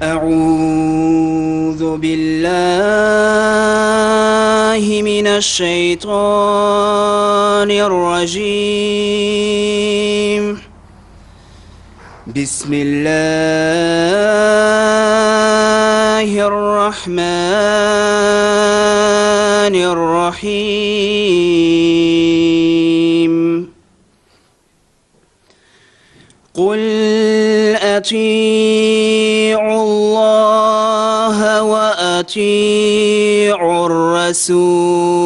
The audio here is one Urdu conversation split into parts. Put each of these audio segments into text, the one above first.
أعوذ بالله من الشيطان الرجيم. بسم الله الرحمن الرحيم. قل أطيعوا الله وأطيعوا الرسول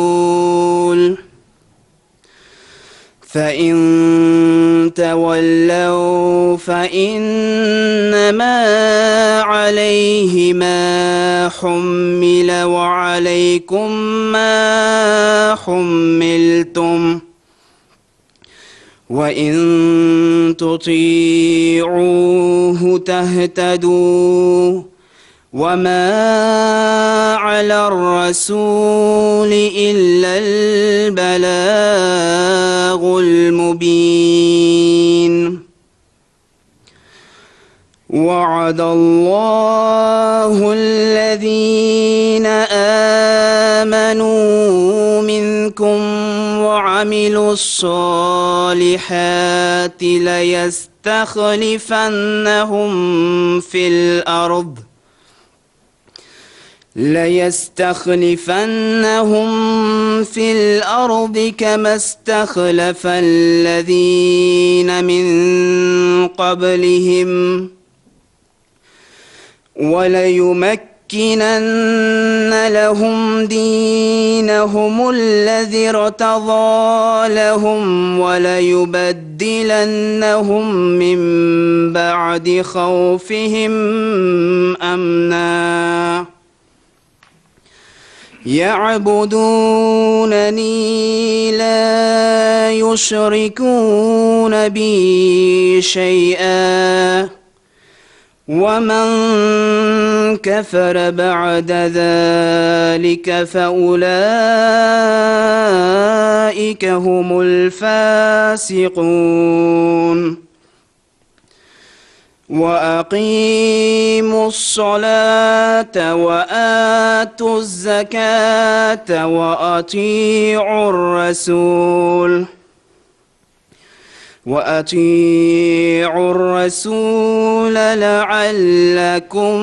فإن تولوا فإنما عليه ما حمل وعليكم ما حملتم وإن تطيعوه تهتدوا وما على الرسول إلا البلاغ المبين. وعد الله الذين آمنوا منكم وعملوا الصالحات ليستخلفنهم في الأرض كما استخلف الذين من قبلهم وليمكنن لهم دينهم الذي ارتضى لهم وليبدلنهم من بعد خوفهم أمنا يعبدونني لا يشركون بي شيئا ومن كفر بعد ذلك فأولئك هم الفاسقون. وأقيموا الصلاة وآتوا الزكاة وأطيعوا الرسول لعلكم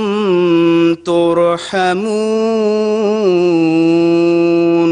ترحمون.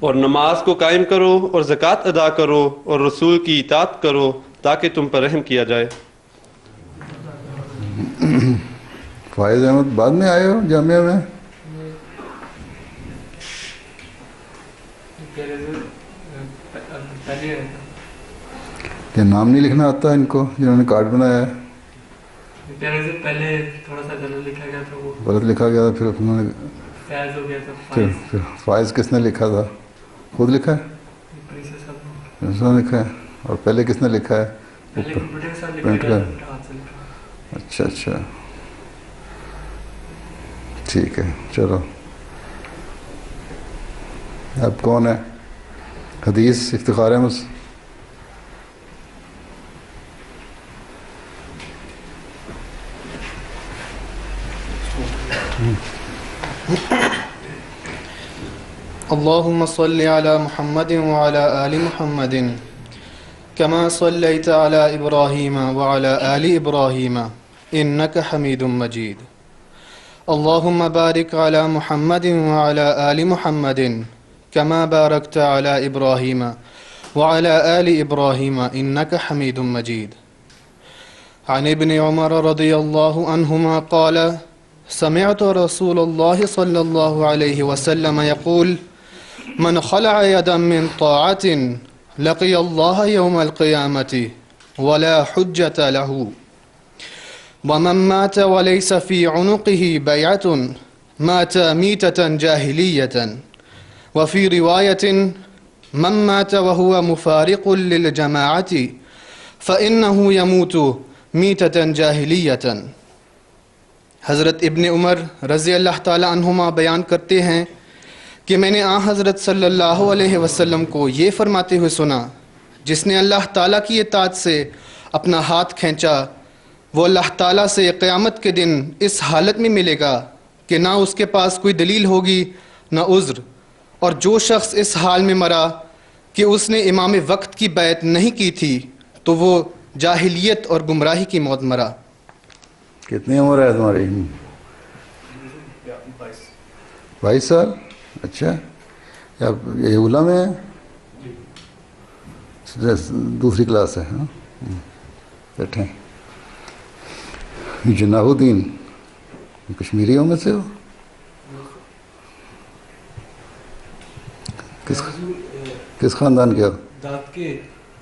اور نماز کو قائم کرو اور زکوٰۃ ادا کرو اور رسول کی اطاعت کرو تاکہ تم پر رحم کیا جائے۔ فائز احمد بعد میں آئے ہو جامعہ میں؟ کیا نام نہیں لکھنا آتا ان کو جنہوں نے کارڈ بنایا ہے؟ پہلے تھوڑا سا غلط لکھا گیا تھا، وہ غلط لکھا گیا تھا، پھر انہوں نے فیض ہو گیا تھا، پھر فائز کس نے لکھا تھا؟ خود لکھا ہے؟ اس نے لکھا ہے؟ اور پہلے کس نے لکھا ہے؟ پہلے کمپیوٹر کے ساتھ لکھا پرنٹ گیا کر، تھا، ہاتھ سے لکھا۔ اچھا اچھا ٹھیک ہے، چلو اب کون ہے؟ حدیث افتخار احمد۔ اللهم صل على محمد وعلى آل محمد كما صليت على إبراهيم وعلى آل إبراهيم إنك حميد مجيد. اللهم بارك على محمد وعلى آل محمد كما باركت على إبراهيم وعلى آل إبراهيم إنك حميد مجيد. عن ابن عمر رضي الله عنهما قال: سمعت رسول الله صلى الله عليه وسلم يقول: من خلع يدا من طاعة لقي الله يوم القيامة ولا حجة له. ومن مات وليس في عنقه بيعة مات ميتة جاهلية. وفي رواية: من مات وهو مفارق للجماعة فإنه يموت میتۃ جاہلیۃ۔ حضرت ابن عمر رضی اللہ تعالی عنہما بیان کرتے ہیں کہ میں نے حضرت صلی اللہ علیہ وسلم کو یہ فرماتے ہوئے سنا: جس نے اللہ تعالیٰ کی اطاعت سے اپنا ہاتھ کھینچا وہ اللہ تعالیٰ سے قیامت کے دن اس حالت میں ملے گا کہ نہ اس کے پاس کوئی دلیل ہوگی نہ عذر، اور جو شخص اس حال میں مرا کہ اس نے امام وقت کی بیعت نہیں کی تھی تو وہ جاہلیت اور گمراہی کی موت مرا۔ کتنی عمر ہے تمہاری؟ 22 سال؟ اچھا، یہ اولا میں ہے؟ دوسری کلاس ہے؟ ہاں بیٹھیں۔ جناح الدین کشمیریوں میں سے ہو؟ کس خاندان کے ہو؟ داد کے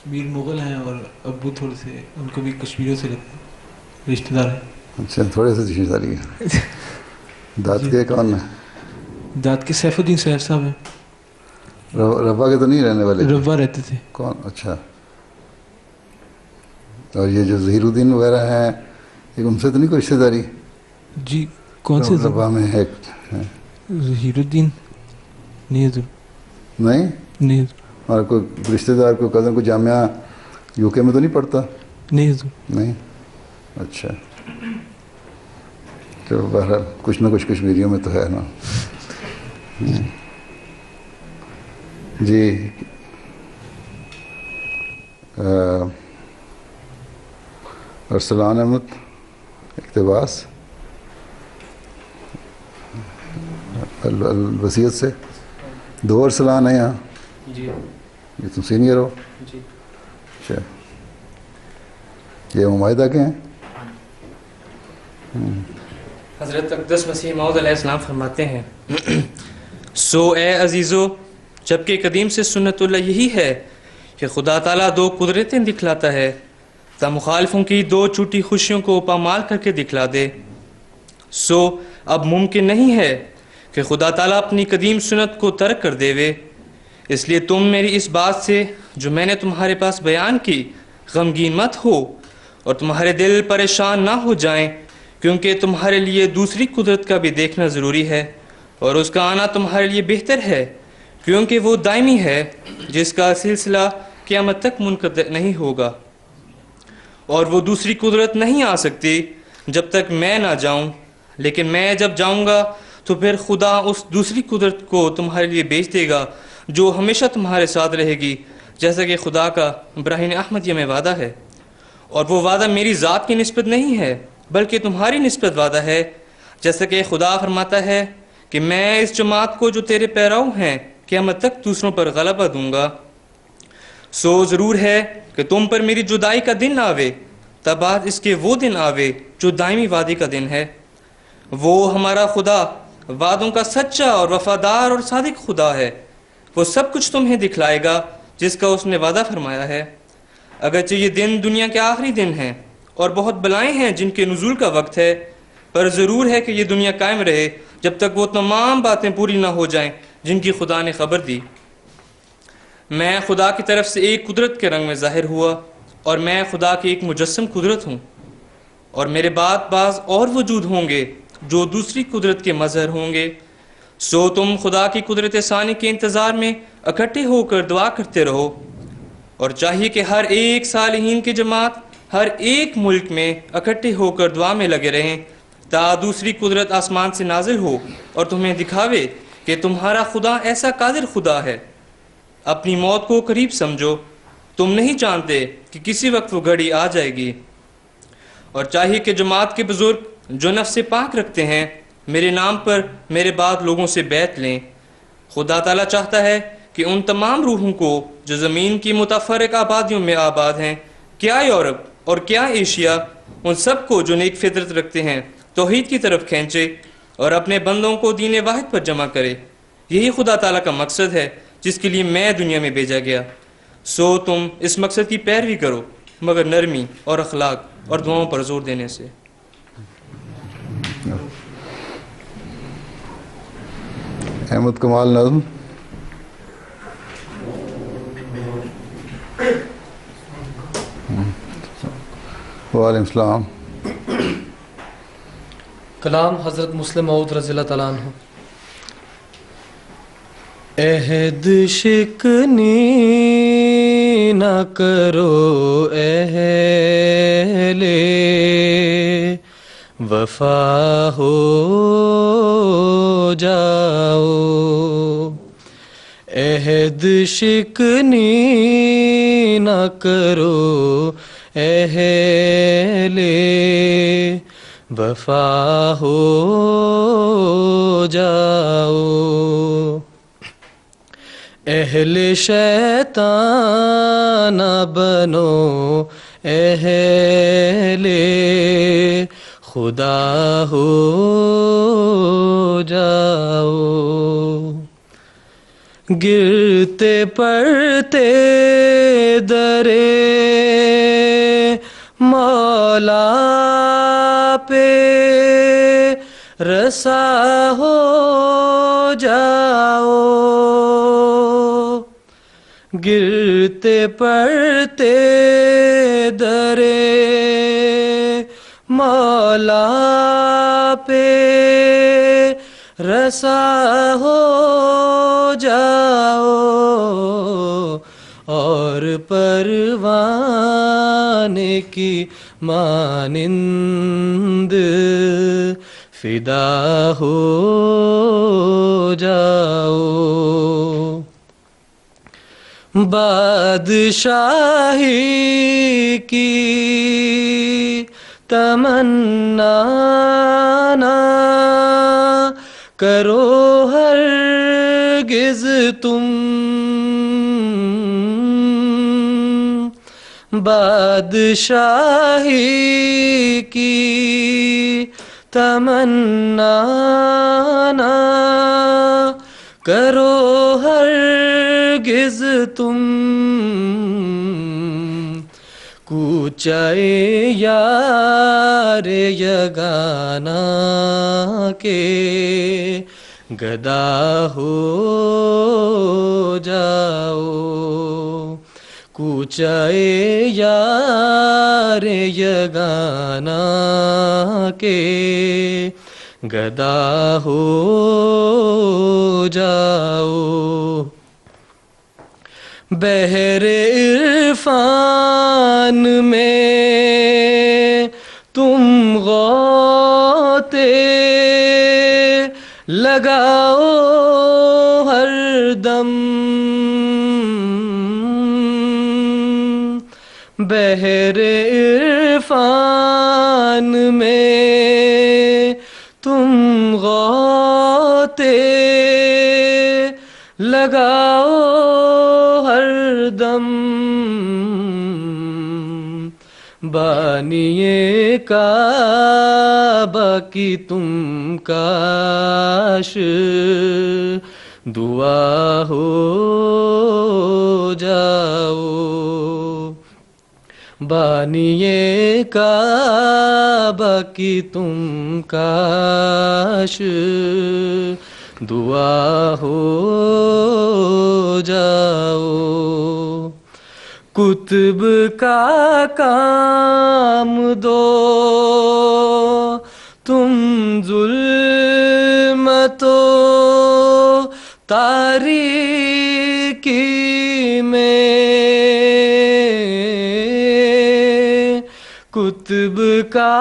میر مغل ہیں اور ابو تھوڑے سے ان کو بھی کشمیریوں سے رشتہ دار ہیں۔ اچھا، تھوڑے سے رشتہ داری ہے۔ داد کے کون ہے؟ داد کے سیف الدین صاحب صاحب ہیں۔ ربا کے تو نہیں رہنے والے؟ ربا رہتے تھے۔ کون؟ اچھا، اور یہ جو ظہیر الدین وغیرہ ہیں یہ ان سے تو نہیں کوئی رشتہ داری؟ جی کون سے؟ ربا میں ہے؟ ظہیر الدین نہیں حضور، نہیں؟ نہیں حضور، ہمارا کوئی رشتہ دار کوئی کزن کو جامعہ یو کے میں تو نہیں پڑھتا؟ نہیں حضور۔ نہیں؟ اچھا، تو بہرحال کچھ نہ کچھ کشمیریوں میں تو ہے نا۔ جی ارسلان احمد اقتباس الوسیت سے، 2 ارسلان ہیں یہاں؟ جی یہ تم سینئر ہو؟ جی۔ اچھا، یہ معاہدہ کے ہیں؟ حضرت اقدس مسیح موعود علیہ السلام فرماتے ہیں: سو اے عزیزو، جبکہ قدیم سے سنت اللہ یہی ہے کہ خدا تعالیٰ 2 قدرتیں دکھلاتا ہے تا مخالفوں کی 2 چھوٹی خوشیوں کو پامال کر کے دکھلا دے۔ سو اب ممکن نہیں ہے کہ خدا تعالیٰ اپنی قدیم سنت کو ترک کر دے وے، اس لیے تم میری اس بات سے جو میں نے تمہارے پاس بیان کی غمگین مت ہو اور تمہارے دل پریشان نہ ہو جائیں، کیونکہ تمہارے لیے دوسری قدرت کا بھی دیکھنا ضروری ہے، اور اس کا آنا تمہارے لیے بہتر ہے، کیونکہ وہ دائمی ہے جس کا سلسلہ قیامت تک منقطع نہیں ہوگا، اور وہ دوسری قدرت نہیں آ سکتی جب تک میں نہ جاؤں، لیکن میں جب جاؤں گا تو پھر خدا اس دوسری قدرت کو تمہارے لیے بھیج دے گا جو ہمیشہ تمہارے ساتھ رہے گی، جیسا کہ خدا کا ابراہیم احمدیہ میں وعدہ ہے، اور وہ وعدہ میری ذات کی نسبت نہیں ہے بلکہ تمہاری نسبت وعدہ ہے، جیسا کہ خدا فرماتا ہے کہ میں اس جماعت کو جو تیرے پیراؤ ہیں قیامت تک دوسروں پر غلبہ دوں گا. سو ضرور ہے کہ تم پر میری جدائی کا دن آوے، تب بعد اس کے وہ دن آوے جو دائمی وعدے کا دن ہے. وہ ہمارا خدا وعدوں کا سچا اور وفادار اور صادق خدا ہے. وہ سب کچھ تمہیں دکھلائے گا جس کا اس نے وعدہ فرمایا ہے. اگرچہ یہ دن دنیا کے آخری دن ہیں اور بہت بلائیں ہیں جن کے نزول کا وقت ہے، پر ضرور ہے کہ یہ دنیا قائم رہے جب تک وہ تمام باتیں پوری نہ ہو جائیں جن کی خدا نے خبر دی. میں خدا کی طرف سے ایک قدرت کے رنگ میں ظاہر ہوا، اور میں خدا کی ایک مجسم قدرت ہوں، اور میرے بعد بعض اور وجود ہوں گے جو دوسری قدرت کے مظہر ہوں گے. سو تم خدا کی قدرت ثانی کے انتظار میں اکٹھے ہو کر دعا کرتے رہو، اور چاہیے کہ ہر ایک صالحین کی جماعت ہر ایک ملک میں اکٹھے ہو کر دعا میں لگے رہیں، تا دوسری قدرت آسمان سے نازل ہو اور تمہیں دکھاوے کہ تمہارا خدا ایسا قادر خدا ہے. اپنی موت کو قریب سمجھو، تم نہیں جانتے کہ کسی وقت وہ گھڑی آ جائے گی. اور چاہیے کہ جماعت کے بزرگ جو نفس پاک رکھتے ہیں میرے نام پر میرے بعد لوگوں سے بیعت لیں. خدا تعالیٰ چاہتا ہے کہ ان تمام روحوں کو جو زمین کی متفرق آبادیوں میں آباد ہیں، کیا یورپ اور کیا ایشیا، ان سب کو جو نیک فطرت رکھتے ہیں توحید کی طرف کھینچے اور اپنے بندوں کو دین واحد پر جمع کرے. یہی خدا تعالیٰ کا مقصد ہے جس کے لیے میں دنیا میں بھیجا گیا. سو تم اس مقصد کی پیروی کرو، مگر نرمی اور اخلاق اور دعاؤں پر زور دینے سے. احمد کمال نظم. وعلیکم السلام. کلام حضرت مسلم موعود رضی اللہ تعالیٰ عنہ. عہد شکنی نہ کرو اہل وفا ہو جاؤ. عہد شکنی نہ کرو اہل وفا ہو جاؤ. اہل شیطان نہ بنو اہل خدا ہو جاؤ. گرتے پڑتے درے مولا پہ رسا ہو جاؤ. گرتے پڑتے درے مولا پہ رسا ہو جاؤ. اور پروانے کی مانند فدا ہو جاؤ. بادشاہی کی تمنا نہ کرو ہرگز تم. بادشاہی کی تمنا نہ کرو ہرگز تم. کوچے یار یگانہ کے گدا ہو جاؤ. کوچے یار یگانہ کے گدا ہو جاؤ. بحر عرفان میں تم غوطے لگاؤ ہر دم. بحر عرفان میں تم غوطے جگاؤ ہر دم بانی کعبہ کی تم کاش دعا ہو جاؤ، بانی کعبہ کی تم کاش دعا ہو جاؤ، کتب کا کام دو تم ظلمت و تاریکی میں، کتب کا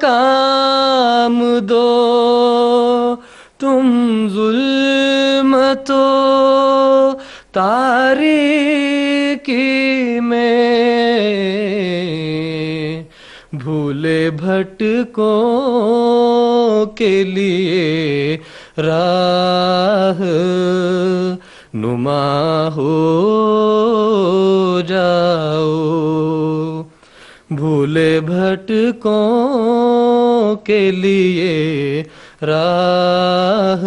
کام دو تم ظلمت و تاریکی میں، بھولے بھٹکوں کے لیے راہ نما ہو جاؤ، بھولے بھٹکوں کے لیے راہ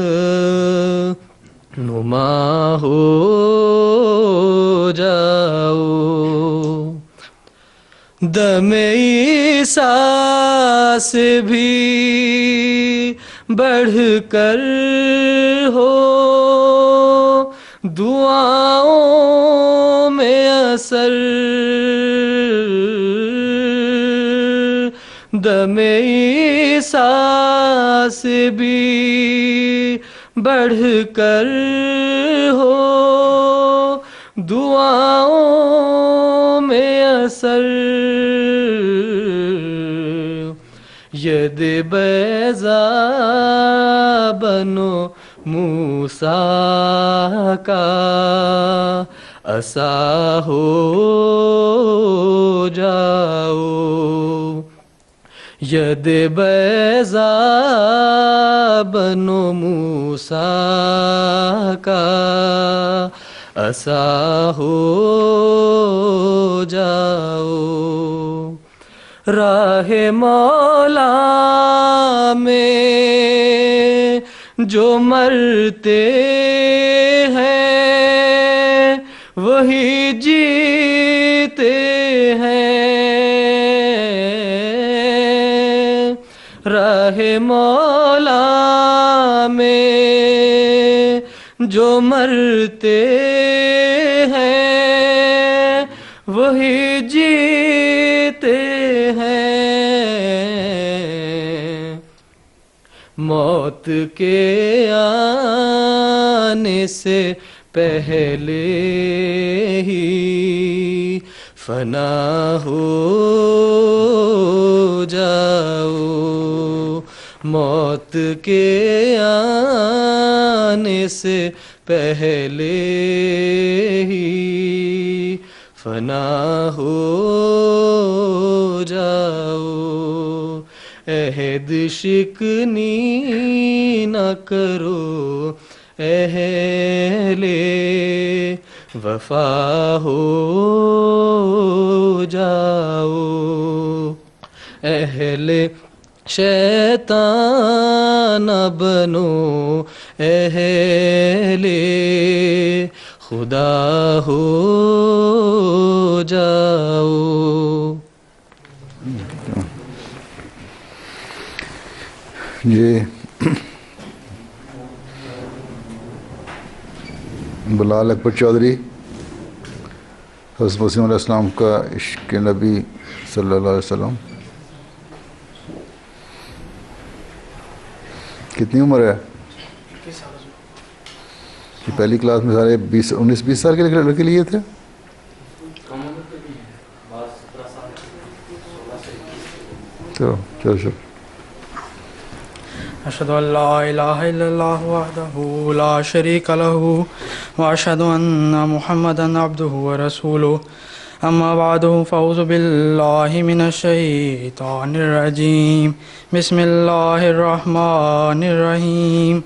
نما ہو جاؤ، دم عیسیٰ سے بھی بڑھ کر ہو دعاؤں میں اثر، دم عیسیٰ سے بھی بڑھ کر ہو دعاؤں میں اثر، ید بیضا بنو موسیٰ کا عصا ہو جاؤ، ید بیضا بنو موسیٰ کا عصا ہو جاؤ، راہ مولا میں جو مرتے ہیں وہی جیتے ہیں، راہ مولا میں جو مرتے ہیں وہی جیتے ہیں، موت کے آنے سے پہلے ہی فنا ہو جاؤ، موت کے آنے سے پہلے ہی فنا ہو جاؤ، عہد شکنی نہ کرو اہل وفا ہو جاؤ، اہل شیطان بنو اہل خدا ہو جاؤ۔ یہ بلال اکبر چودھری حضرت مسیم علیہ السلام کا عشق نبی صلی اللہ علیہ وسلم، کتنی عمر ہے؟ یہ پہلی کلاس میں سارے 19-20 سال کے لڑکے لیے تھے؟ چلو چلو أشهد أن لا إله إلا الله وحده لا شريك له وأشهد أن محمدا عبده ورسوله أما بعد فأعوذ بالله من الشيطان الرجيم بسم الله الرحمن الرحيم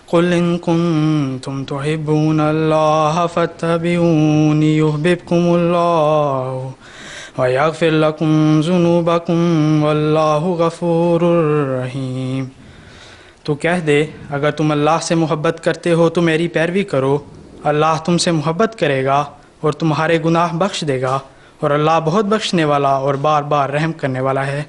قل إن كنتم تحبون الله فاتبعوني يحببكم الله ويغفر لكم ذنوبكم والله غفور رحیم. تو کہہ دے اگر تم اللہ سے محبت کرتے ہو تو میری پیروی کرو، اللہ تم سے محبت کرے گا اور تمہارے گناہ بخش دے گا، اور اللہ بہت بخشنے والا اور بار بار رحم کرنے والا ہے.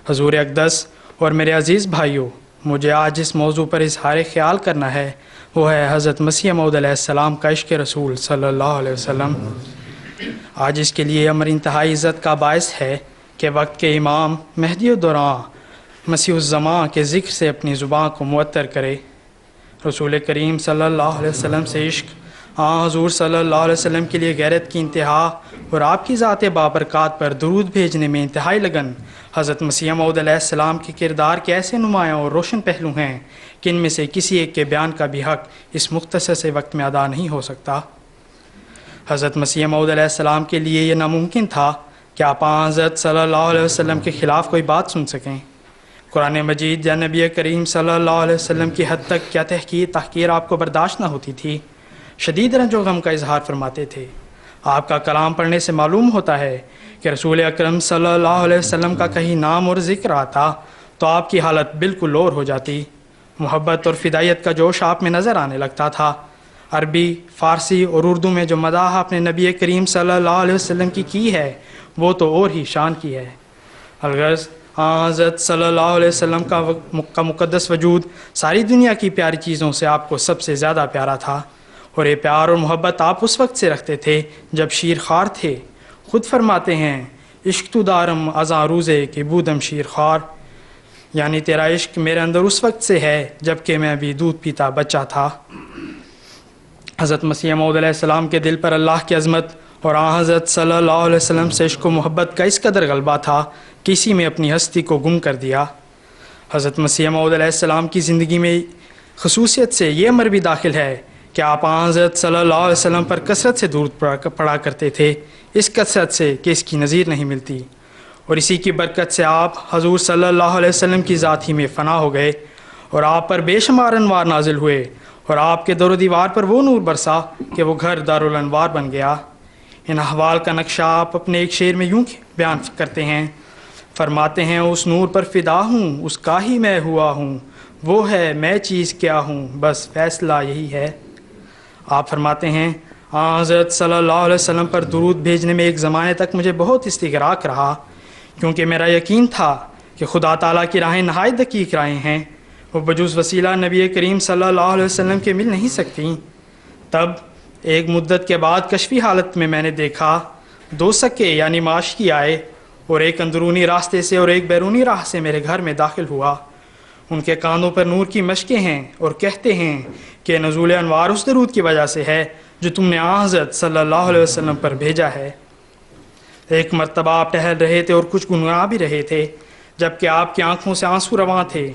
حضور اقدس اور میرے عزیز بھائیوں، مجھے آج جس موضوع پر اظہار خیال کرنا ہے وہ ہے حضرت مسیح موعود علیہ السلام کا عشق رسول صلی اللہ علیہ وسلم. آج اس کے لیے امر انتہائی عزت کا باعث ہے کہ وقت کے امام مہدی الدوران مسیح الزمان کے ذکر سے اپنی زبان کو معطر کرے. رسول کریم صلی اللہ علیہ وسلم سے عشق، حضور صلی اللہ علیہ وسلم کے لیے غیرت کی انتہا اور آپ کی ذات بابرکات پر درود بھیجنے میں انتہائی لگن حضرت مسیح موعود علیہ السلام کے کردار کے ایسے نمایاں اور روشن پہلو ہیں کہ ان میں سے کسی ایک کے بیان کا بھی حق اس مختصر سے وقت میں ادا نہیں ہو سکتا. حضرت مسیح موعود علیہ السلام کے لیے یہ ناممکن تھا کہ آپ حضرت صلی اللہ علیہ وسلم کے خلاف کوئی بات سن سکیں. قرآن مجید یا نبی کریم صلی اللہ علیہ وسلم کی حد تک کیا تحقیر آپ کو برداشت نہ ہوتی تھی. شدید رنج و غم کا اظہار فرماتے تھے. آپ کا کلام پڑھنے سے معلوم ہوتا ہے کہ رسول اکرم صلی اللہ علیہ وسلم کا کہیں نام اور ذکر آتا تو آپ کی حالت بالکل اور ہو جاتی. محبت اور فدائیت کا جوش آپ میں نظر آنے لگتا تھا. عربی، فارسی اور اردو میں جو مداح آپ نے نبی کریم صلی اللہ علیہ وسلم کی ہے وہ تو اور ہی شان کی ہے. الغرض حضرت صلی اللہ علیہ وسلم کا مقدس وجود ساری دنیا کی پیاری چیزوں سے آپ کو سب سے زیادہ پیارا تھا، اور یہ پیار اور محبت آپ اس وقت سے رکھتے تھے جب شیر خوار تھے. خود فرماتے ہیں عشق تو دارم ازاں روزے کہ بودم شیر خوار، یعنی تیرا عشق میرے اندر اس وقت سے ہے جب کہ میں بھی دودھ پیتا بچہ تھا. حضرت مسیح موعود علیہ السلام کے دل پر اللہ کی عظمت اور حضرت صلی اللہ علیہ وسلم سے عشق و محبت کا اس قدر غلبہ تھا کہ اسی میں اپنی ہستی کو گم کر دیا. حضرت مسیح موعود علیہ السلام کی زندگی میں خصوصیت سے یہ امر بھی داخل ہے کہ آپ حضرت صلی اللہ علیہ وسلم پر کثرت سے درود پڑھا کرتے تھے، اس کثرت سے کہ اس کی نظیر نہیں ملتی. اور اسی کی برکت سے آپ حضور صلی اللہ علیہ وسلم کی ذات ہی میں فنا ہو گئے اور آپ پر بے شمار انوار نازل ہوئے، اور آپ کے در و دیوار پر وہ نور برسا کہ وہ گھر دارالانوار بن گیا. ان احوال کا نقشہ آپ اپنے ایک شعر میں یوں بیان کرتے ہیں، فرماتے ہیں اس نور پر فدا ہوں، اس کا ہی میں ہوا ہوں، وہ ہے میں چیز کیا ہوں، بس فیصلہ یہی ہے. آپ فرماتے ہیں حضرت صلی اللہ علیہ وسلم پر درود بھیجنے میں ایک زمانے تک مجھے بہت استغراق رہا، کیونکہ میرا یقین تھا کہ خدا تعالیٰ کی راہیں نہایت دقیق راہیں ہیں، وہ بجز وسیلہ نبی کریم صلی اللہ علیہ وسلم کے مل نہیں سکتی. تب ایک مدت کے بعد کشفی حالت میں نے دیکھا دو سکے یعنی معاشقی آئے، اور ایک اندرونی راستے سے اور ایک بیرونی راہ سے میرے گھر میں داخل ہوا. ان کے کانوں پر نور کی مشقیں ہیں اور کہتے ہیں کہ نزول انوار اس درود کی وجہ سے ہے جو تم نے حضرت صلی اللہ علیہ وسلم پر بھیجا ہے. ایک مرتبہ آپ ٹہل رہے تھے اور کچھ گنگنا بھی رہے تھے، جبکہ آپ کی آنکھوں سے آنسو رواں تھے.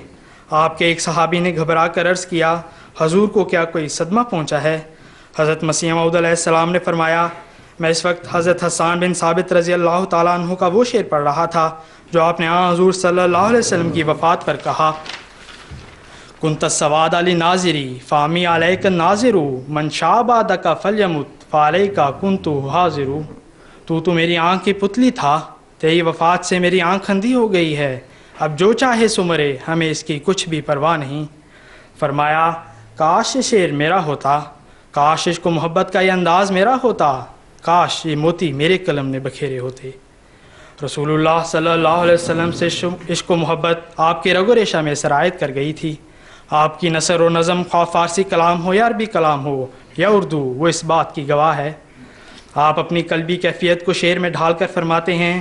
آپ کے ایک صحابی نے گھبرا کر عرض کیا، حضور کو کیا کوئی صدمہ پہنچا ہے؟ حضرت مسیح موعود علیہ السلام نے فرمایا، میں اس وقت حضرت حسان بن ثابت رضی اللہ تعالیٰ عنہ کا وہ شعر پڑھ رہا تھا جو آپ نے حضور صلی اللہ علیہ وسلم کی وفات پر کہا، کنت السواد علی ناظری فامی علیک الناظر من شاء بعدک فلیمت فعلیک کنت حاضر. تو میری آنکھ کی پتلی تھا، تیری وفات سے میری آنکھ اندھی ہو گئی ہے، اب جو چاہے سو مرے، ہمیں اس کی کچھ بھی پرواہ نہیں. فرمایا کاش یہ شعر میرا ہوتا، کاش عشق و محبت کا یہ انداز میرا ہوتا، کاش یہ موتی میرے قلم میں بکھیرے ہوتے. رسول اللہ صلی اللہ علیہ وسلم سے عشق و محبت آپ کے رگ و ریشہ میں سرایت کر گئی تھی. آپ کی نثر و نظم خواہ فارسی کلام ہو یا عربی کلام ہو یا اردو، وہ اس بات کی گواہ ہے. آپ اپنی قلبی کیفیت کو شعر میں ڈھال کر فرماتے ہیں،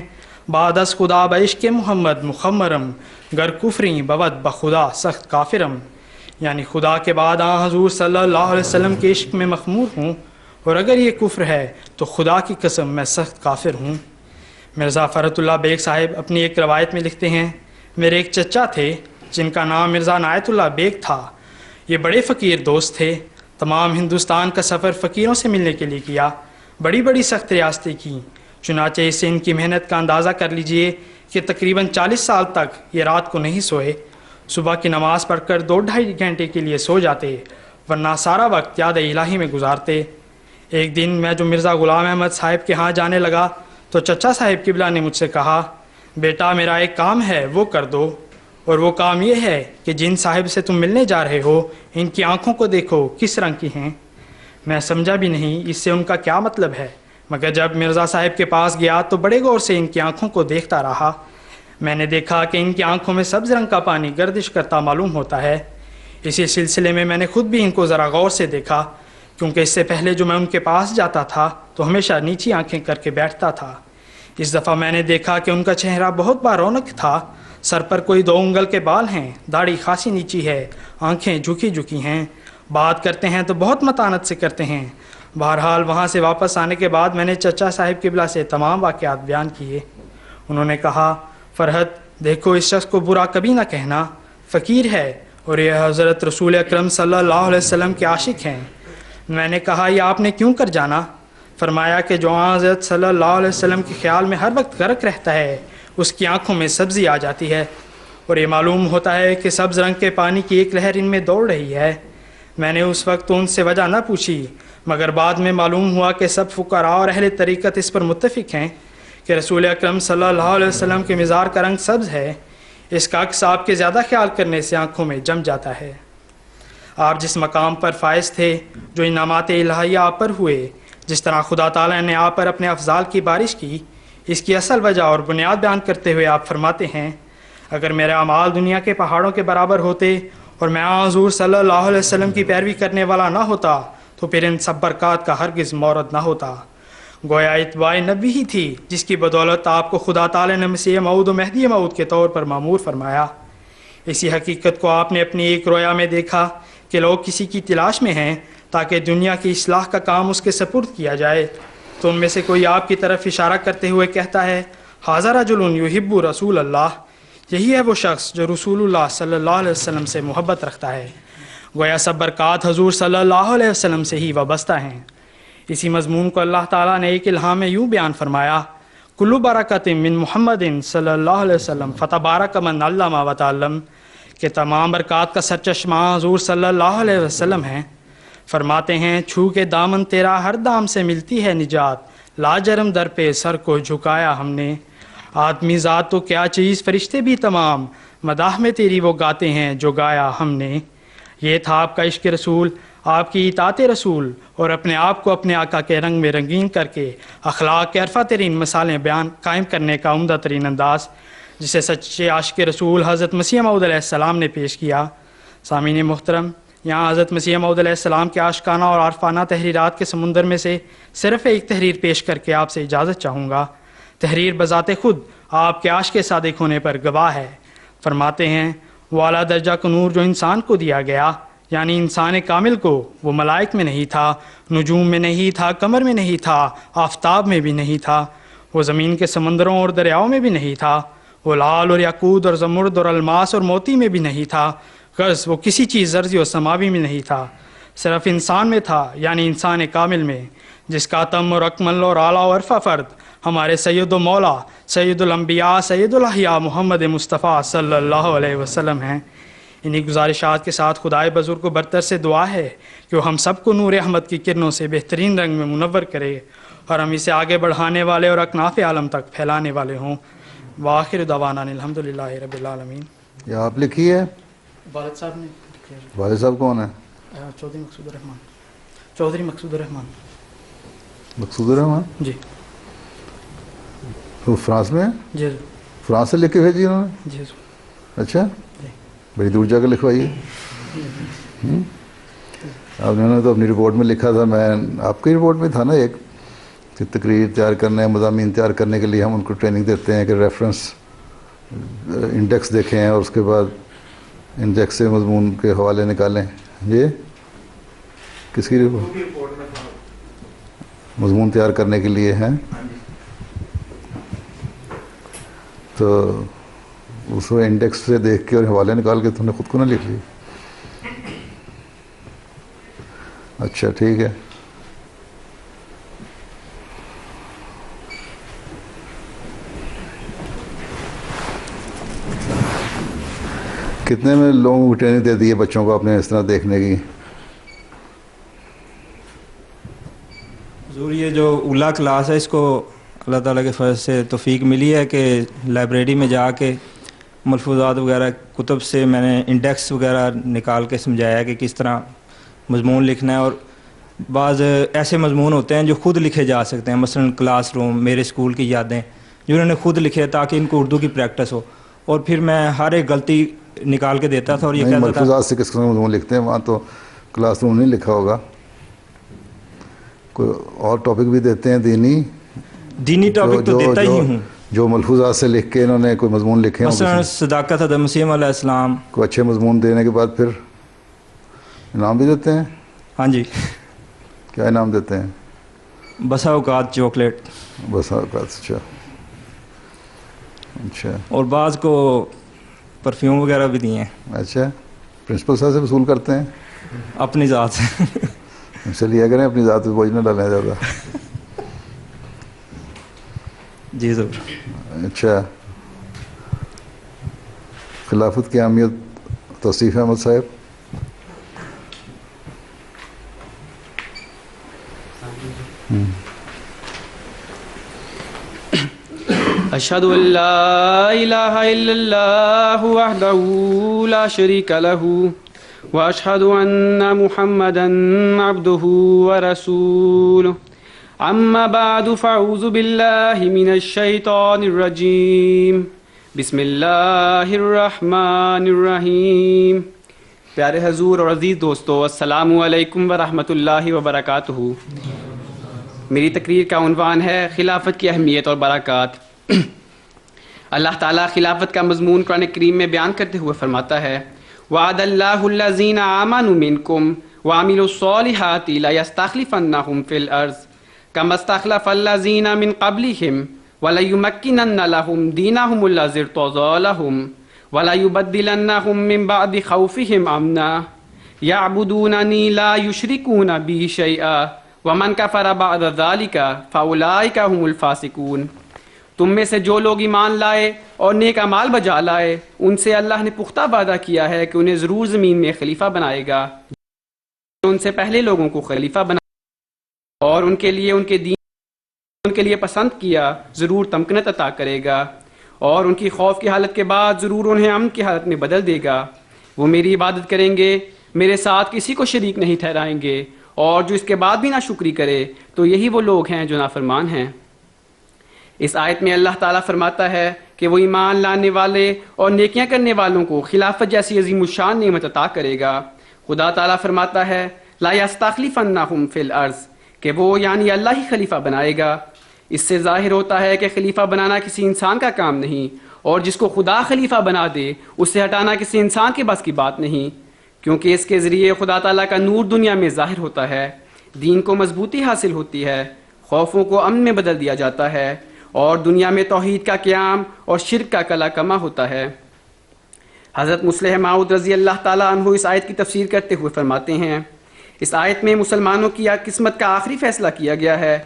بعد از خدا بعشق محمد مخمرم گر کفری بود بخدا سخت کافرم، یعنی خدا کے بعد حضور صلی اللہ علیہ وسلم کے عشق میں مخمور ہوں، اور اگر یہ کفر ہے تو خدا کی قسم میں سخت کافر ہوں. مرزا فرحت اللہ بیگ صاحب اپنی ایک روایت میں لکھتے ہیں، میرے ایک چچا تھے جن کا نام مرزا عنایت اللہ بیگ تھا. یہ بڑے فقیر دوست تھے. تمام ہندوستان کا سفر فقیروں سے ملنے کے لیے کیا، بڑی بڑی سخت ریاستیں کیں. چنانچہ اس سے ان کی محنت کا اندازہ کر لیجئے کہ تقریباً 40 سال تک یہ رات کو نہیں سوئے. صبح کی نماز پڑھ کر 2-2.5 گھنٹے کے لیے سو جاتے، ورنہ سارا وقت یاد الہی میں گزارتے۔ ایک دن میں جو مرزا غلام احمد صاحب کے ہاں جانے لگا تو چچا صاحب قبلہ نے مجھ سے کہا، بیٹا میرا ایک کام ہے وہ کر دو، اور وہ کام یہ ہے کہ جن صاحب سے تم ملنے جا رہے ہو ان کی آنکھوں کو دیکھو کس رنگ کی ہیں۔ میں سمجھا بھی نہیں اس سے ان کا کیا مطلب ہے، مگر جب مرزا صاحب کے پاس گیا تو بڑے غور سے ان کی آنکھوں کو دیکھتا رہا۔ میں نے دیکھا کہ ان کی آنکھوں میں سبز رنگ کا پانی گردش کرتا معلوم ہوتا ہے۔ اسی سلسلے میں نے خود بھی ان کو ذرا غور سے دیکھا، کیونکہ اس سے پہلے جو میں ان کے پاس جاتا تھا تو ہمیشہ نیچی آنکھیں کر کے بیٹھتا تھا۔ اس دفعہ میں نے دیکھا کہ ان کا چہرہ بہت بارونق تھا، سر پر کوئی 2 انگل کے بال ہیں، داڑھی خاصی نیچی ہے، آنکھیں جھکی جھکی ہیں، بات کرتے ہیں تو بہت متانت سے کرتے ہیں۔ بہرحال وہاں سے واپس آنے کے بعد میں نے چچا صاحب قبلہ سے تمام واقعات بیان کیے۔ انہوں نے کہا، فرحت دیکھو اس شخص کو برا کبھی نہ کہنا، فقیر ہے اور یہ حضرت رسول اکرم صلی اللہ علیہ وسلم کے عاشق ہیں۔ میں نے کہا، یہ آپ نے کیوں کر جانا؟ فرمایا کہ جو حضرت صلی اللہ علیہ وسلم کے خیال میں ہر وقت غرق رہتا ہے اس کی آنکھوں میں سبزی آ جاتی ہے، اور یہ معلوم ہوتا ہے کہ سبز رنگ کے پانی کی ایک لہر ان میں دوڑ رہی ہے۔ میں نے اس وقت ان سے وجہ نہ پوچھی، مگر بعد میں معلوم ہوا کہ سب فقراء اور اہل طریقت اس پر متفق ہیں کہ رسول اکرم صلی اللہ علیہ وسلم کے مزار کا رنگ سبز ہے۔ اس کا عکس آپ کے زیادہ خیال کرنے سے آنکھوں میں جم جاتا ہے۔ آپ جس مقام پر فائز تھے، جو انعامات الہیہ آپ پر ہوئے، جس طرح خدا تعالیٰ نے آپ پر اپنے افضال کی بارش کی، اس کی اصل وجہ اور بنیاد بیان کرتے ہوئے آپ فرماتے ہیں، اگر میرے اعمال دنیا کے پہاڑوں کے برابر ہوتے اور میں حضور صلی اللہ علیہ وسلم کی پیروی کرنے والا نہ ہوتا تو پھر ان سب برکات کا ہرگز مورد نہ ہوتا۔ گویا اتباع نبی ہی تھی جس کی بدولت آپ کو خدا تعالی نے مسیح موعود و مہدی موعود کے طور پر مامور فرمایا۔ اسی حقیقت کو آپ نے اپنی ایک رویا میں دیکھا کہ لوگ کسی کی تلاش میں ہیں تاکہ دنیا کی اصلاح کا کام اس کے سپرد کیا جائے، تو ان میں سے کوئی آپ کی طرف اشارہ کرتے ہوئے کہتا ہے، ھذا رجل یحب رسول اللہ، یہی ہے وہ شخص جو رسول اللہ صلی اللہ علیہ وسلم سے محبت رکھتا ہے۔ گویا سب برکات حضور صلی اللہ علیہ وسلم سے ہی وابستہ ہیں۔ اسی مضمون کو اللہ تعالیٰ نے ایک الہام میں یوں بیان فرمایا، کلو برکات من محمد صلی اللہ علیہ وسلم فتبارک من علم و تعلم، کہ تمام برکات کا سرچشمہ حضور صلی اللہ علیہ وسلم ہیں۔ فرماتے ہیں، چھو کے دامن تیرا ہر دام سے ملتی ہے نجات، لاجرم در پہ سر کو جھکایا ہم نے۔ آدمی ذات تو کیا چیز، فرشتے بھی تمام، مداح میں تیری وہ گاتے ہیں جو گایا ہم نے۔ یہ تھا آپ کا عشق رسول، آپ کی اطاعت رسول، اور اپنے آپ کو اپنے آقا کے رنگ میں رنگین کر کے اخلاق کے عرفہ ترین مثالیں بیان قائم کرنے کا عمدہ ترین انداز، جسے سچے عاشق رسول حضرت مسیح موعود علیہ السلام نے پیش کیا۔ سامعین محترم، یہاں حضرت مسیح موعود علیہ السلام کے عاشقانہ اور عارفانہ تحریرات کے سمندر میں سے صرف ایک تحریر پیش کر کے آپ سے اجازت چاہوں گا۔ تحریر بذات خود آپ کے عاشق صادق ہونے پر گواہ ہے۔ فرماتے ہیں، وہ اعلیٰ درجہ کا نور جو انسان کو دیا گیا، یعنی انسان کامل کو، وہ ملائک میں نہیں تھا، نجوم میں نہیں تھا، قمر میں نہیں تھا، آفتاب میں بھی نہیں تھا، وہ زمین کے سمندروں اور دریاؤں میں بھی نہیں تھا، وہ لال اور یاقوت اور زمرد اور الماس اور موتی میں بھی نہیں تھا، غرض وہ کسی چیز زرزی اور سماوی میں نہیں تھا، صرف انسان میں تھا، یعنی انسان کامل میں، جس کا تم اور اکمل اور اعلیٰ و عرفہ فرد ہمارے سید و مولا سید الانبیاء سید الاحیاء محمد مصطفیٰ صلی اللہ علیہ وسلم ہیں۔ انہی گزارشات کے ساتھ خدائے بزرگ کو برتر سے دعا ہے کہ وہ ہم سب کو نور احمد کی کرنوں سے بہترین رنگ میں منور کرے اور ہم اسے آگے بڑھانے والے اور اکناف عالم تک پھیلانے والے ہوں۔ وآخر دعوانا الحمدللہ رب العالمین۔ یہ آپ لکھی ہے؟ والد صاحب نے۔ والد صاحب کون ہیں؟ چودھری مقصود الرحمان۔ چودھری مقصود الرحمان۔ مقصود الرحمان جی وہ فرانس میں ہیں؟ جی فرانس سے لکھ کے بھیجی انہوں نے؟ جی اچھا، بڑی دور جا کے لکھوائی ہے۔ اب انہوں نے تو اپنی رپورٹ میں لکھا تھا، میں آپ کی رپورٹ میں تھا نا ایک، کہ تقریر تیار کرنے مضامین تیار کرنے کے لیے ہم ان کو ٹریننگ دیتے ہیں کہ ریفرنس انڈیکس دیکھیں اور اس کے بعد انڈیکس سے مضمون کے حوالے نکالیں۔ یہ کس کی رپورٹ؟ مضمون تیار کرنے کے لیے ہیں، تو اس کو انڈیکس سے دیکھ کے اور حوالے نکال کے تم نے خود کو نہ لکھ لی؟ اچھا ٹھیک ہے۔ کتنے میں لوگوں کو ٹریننگ دے دی ہے بچوں کو اپنے اس طرح دیکھنے کی؟ حضور یہ جو اولا کلاس ہے اس کو اللہ تعالیٰ کے فضل سے توفیق ملی ہے کہ لائبریری میں جا کے ملفوظات وغیرہ کتب سے میں نے انڈیکس وغیرہ نکال کے سمجھایا ہے کہ کس طرح مضمون لکھنا ہے. اور بعض ایسے مضمون ہوتے ہیں جو خود لکھے جا سکتے ہیں، مثلا کلاس روم، میرے اسکول کی یادیں، جو انہوں نے خود لکھے تاکہ ان کو اردو کی پریکٹس ہو. اور پھر میں ہر ایک غلطی نکال کے دیتا تھا اور یہ کہتا تھا ملفوظات سے کس قسم مضمون لکھتے ہیں؟ وہاں تو کلاس روم نہیں لکھا ہوگا، کوئی اور ٹاپک بھی دیتے ہیں دینی ٹاپک تو دیتا ہی ہوں. جو ملفوظات سے لکھ کے انہوں نے کوئی مضمون لکھے ہیں، مثلا صداقت حضرت مسیح علیہ السلام کو اچھے مضمون دینے کے بعد پھر انعام بھی دیتے ہیں. ہاں جی. کیا انعام دیتے ہیں؟ بسا اوقات چاکلیٹ. بس اچھا اچھا. اور بعض کو پرفیوم وغیرہ بھی دیے ہیں. اچھا، پرنسپل صاحب سے وصول کرتے ہیں اپنی ذات سے. ان سے لیا کریں، اپنی ذات پہ بوجھ نہ ڈالیں زیادہ. جی ضرور. اچھا، خلافت کی اہمیت توصیف احمد صاحب. اشہد ان لا الہ الا اللہ وحدہ لا شریک لہ واشہد ان محمدا عبدہ ورسولہ. اما بعد فاعوذ باللہ من الشیطان الرجیم. بسم اللہ الرحمن الرحیم. پیارے حضور اور عزیز دوستو، السلام علیکم ورحمۃ اللہ وبرکاتہ. میری تقریر کا عنوان ہے خلافت کی اہمیت اور برکات. اللہ تعالیٰ خلافت کا مضمون قرآن کریم میں بیان کرتے ہوئے فرماتا ہے وعد اللہ الذین آمنوا منکم وعملوا الصالحات لیستخلفنہم فی الارض کما استخلف الذین من قبلہم وليمكنن لهم دینہم الذی ارتضی لهم وليبدلنہم من بعد خوفہم امنا یعبدوننی لا یشرکون بی شیئا ومن کفر بعد ذلک فاولئک هم الفاسقون. تم میں سے جو لوگ ایمان لائے اور نیک اعمال بجا لائے ان سے اللہ نے پختہ وعدہ کیا ہے کہ انہیں ضرور زمین میں خلیفہ بنائے گا. ان سے پہلے لوگوں کو خلیفہ بنا اور ان کے لیے ان کے دین ان کے لیے پسند کیا ضرور تمکنت عطا کرے گا اور ان کی خوف کی حالت کے بعد ضرور انہیں امن کی حالت میں بدل دے گا. وہ میری عبادت کریں گے، میرے ساتھ کسی کو شریک نہیں ٹھہرائیں گے، اور جو اس کے بعد بھی ناشکری کرے تو یہی وہ لوگ ہیں جو نافرمان ہیں. اس آیت میں اللہ تعالیٰ فرماتا ہے کہ وہ ایمان لانے والے اور نیکیاں کرنے والوں کو خلافت جیسی عظیم الشان نعمت عطا کرے گا. خدا تعالیٰ فرماتا ہے لا یستخلفنہم فی الارض، کہ وہ یعنی اللہ ہی خلیفہ بنائے گا. اس سے ظاہر ہوتا ہے کہ خلیفہ بنانا کسی انسان کا کام نہیں، اور جس کو خدا خلیفہ بنا دے اسے ہٹانا کسی انسان کے بس کی بات نہیں، کیونکہ اس کے ذریعے خدا تعالیٰ کا نور دنیا میں ظاہر ہوتا ہے، دین کو مضبوطی حاصل ہوتی ہے، خوفوں کو امن میں بدل دیا جاتا ہے، اور دنیا میں توحید کا قیام اور شرک کا کلا کما ہوتا ہے. حضرت مصلح موعود رضی اللہ تعالیٰ عنہ اس آیت کی تفسیر کرتے ہوئے فرماتے ہیں اس آیت میں مسلمانوں کی قسمت کا آخری فیصلہ کیا گیا ہے